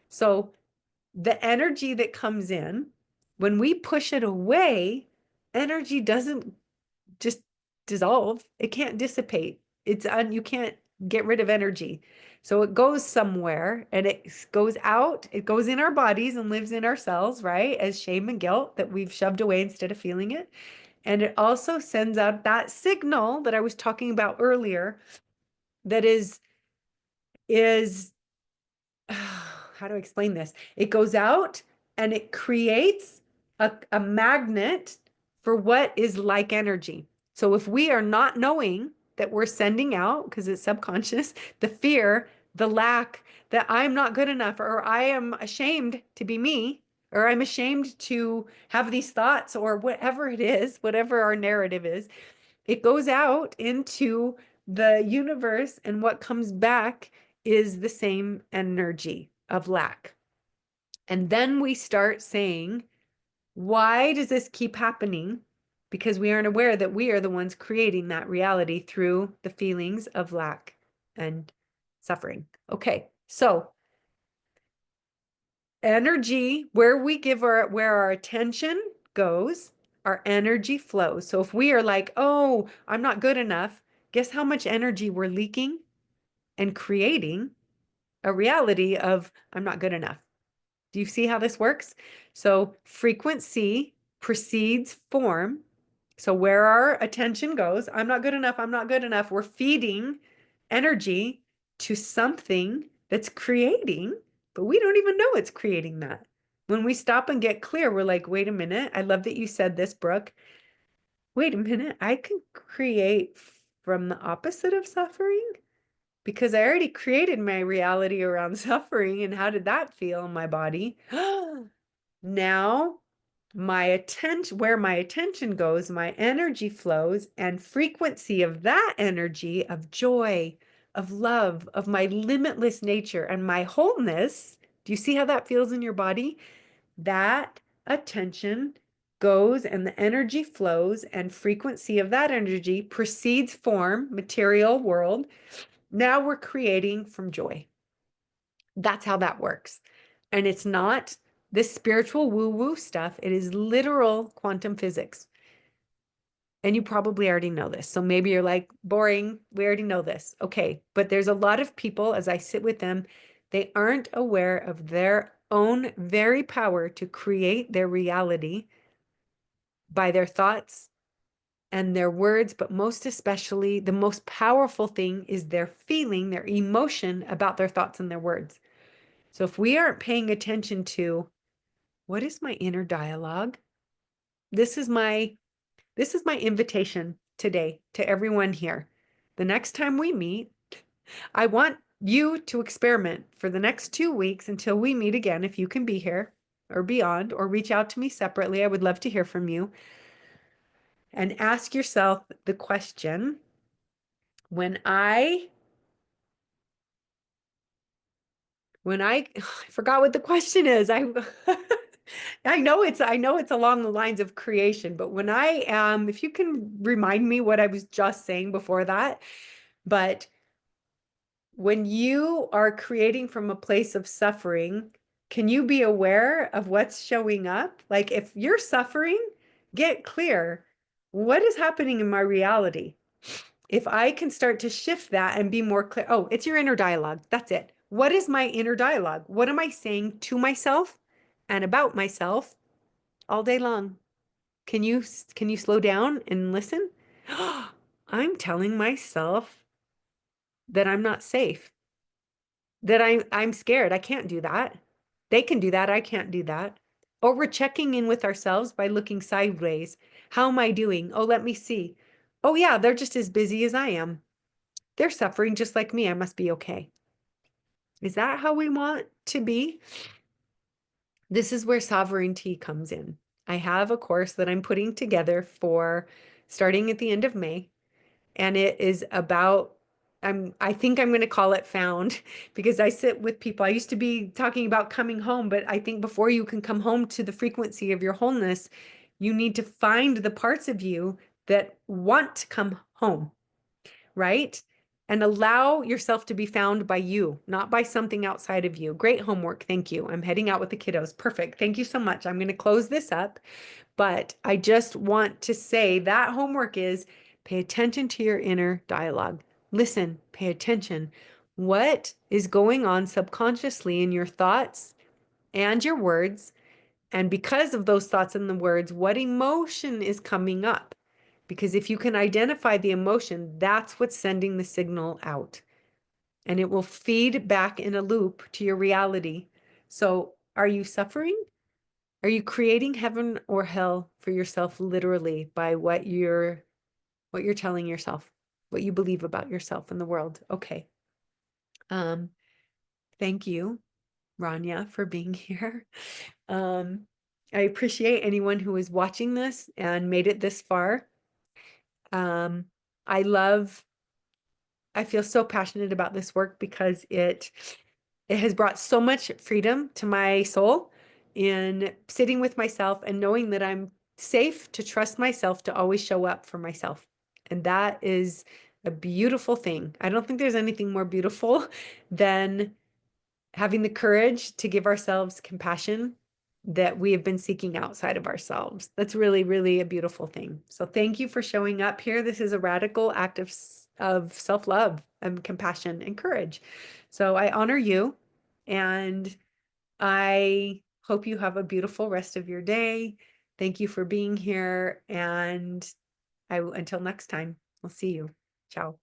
So the energy that comes in, when we push it away, energy doesn't just dissolve. It can't dissipate. You can't get rid of energy. So it goes somewhere and it goes out. It goes in our bodies and lives in our cells, right? As shame and guilt that we've shoved away instead of feeling it. And it also sends out that signal that I was talking about earlier that is how do I explain this? It goes out and it creates a magnet for what is like energy. So if we are not knowing that we're sending out, because it's subconscious, the fear, the lack, that I'm not good enough, or I am ashamed to be me, or I'm ashamed to have these thoughts, or whatever it is, whatever our narrative is, it goes out into the universe, and what comes back is the same energy of lack. And then we start saying, why does this keep happening? Because we aren't aware that we are the ones creating that reality through the feelings of lack and suffering. Okay, so energy, where our attention goes, our energy flows. So if we are like, oh, I'm not good enough, guess how much energy we're leaking and creating a reality of I'm not good enough. Do you see how this works? So frequency precedes form. So where our attention goes, I'm not good enough, I'm not good enough. We're feeding energy to something that's creating, but we don't even know it's creating that. When we stop and get clear, we're like, wait a minute. I love that you said this, Brooke. Wait a minute. I can create from the opposite of suffering because I already created my reality around suffering. And how did that feel in my body? Now where my attention goes, my energy flows, and frequency of that energy of joy, of love, of my limitless nature and my wholeness. Do you see how that feels in your body? That attention goes and the energy flows, and frequency of that energy precedes form, material world. Now we're creating from joy. That's how that works. And it's not this spiritual woo-woo stuff. It is literal quantum physics. And you probably already know this. So maybe you're like, boring. We already know this. Okay. But there's a lot of people, as I sit with them, they aren't aware of their own very power to create their reality by their thoughts and their words, but most especially, the most powerful thing is their feeling, their emotion about their thoughts and their words. So if we aren't paying attention to what is my inner dialogue, this is my invitation today to everyone here. The next time we meet, I want you to experiment for the next 2 weeks until we meet again, if you can be here or beyond, or reach out to me separately. I would love to hear from you. And ask yourself the question, when I I forgot what the question is. I know it's along the lines of creation, but when I am, if you can remind me what I was just saying before that, but when you are creating from a place of suffering, can you be aware of what's showing up? Like if you're suffering, get clear. What is happening in my reality? If I can start to shift that and be more clear, oh, it's your inner dialogue. That's it. What is my inner dialogue? What am I saying to myself and about myself all day long? Can you slow down and listen? I'm telling myself that I'm not safe, that I'm scared. I can't do that. They can do that. I can't do that. Or we're checking in with ourselves by looking sideways. How am I doing? Oh, let me see. Oh yeah, they're just as busy as I am. They're suffering just like me. I must be okay. Is that how we want to be? This is where sovereignty comes in. I have a course that I'm putting together for starting at the end of May, and it is about I think I'm going to call it found because I sit with people. I used to be talking about coming home, but I think before you can come home to the frequency of your wholeness, you need to find the parts of you that want to come home, right? And allow yourself to be found by you, not by something outside of you. Great homework. Thank you. I'm heading out with the kiddos. Perfect. Thank you so much. I'm going to close this up, but I just want to say that homework is pay attention to your inner dialogue. Listen, pay attention. What is going on subconsciously in your thoughts and your words? And because of those thoughts and the words, what emotion is coming up? Because if you can identify the emotion, that's what's sending the signal out. And it will feed back in a loop to your reality. So are you suffering? Are you creating heaven or hell for yourself literally by what you're telling yourself, what you believe about yourself and the world? Okay. Thank you, Rania, for being here. I appreciate anyone who is watching this and made it this far. I feel so passionate about this work because it has brought so much freedom to my soul in sitting with myself and knowing that I'm safe to trust myself to always show up for myself. And that is a beautiful thing. I don't think there's anything more beautiful than having the courage to give ourselves compassion that we have been seeking outside of ourselves. That's really, really a beautiful thing. So thank you for showing up here. This is a radical act of self-love and compassion and courage. So I honor you, and I hope you have a beautiful rest of your day. Thank you for being here, and until next time, I'll see you. Ciao.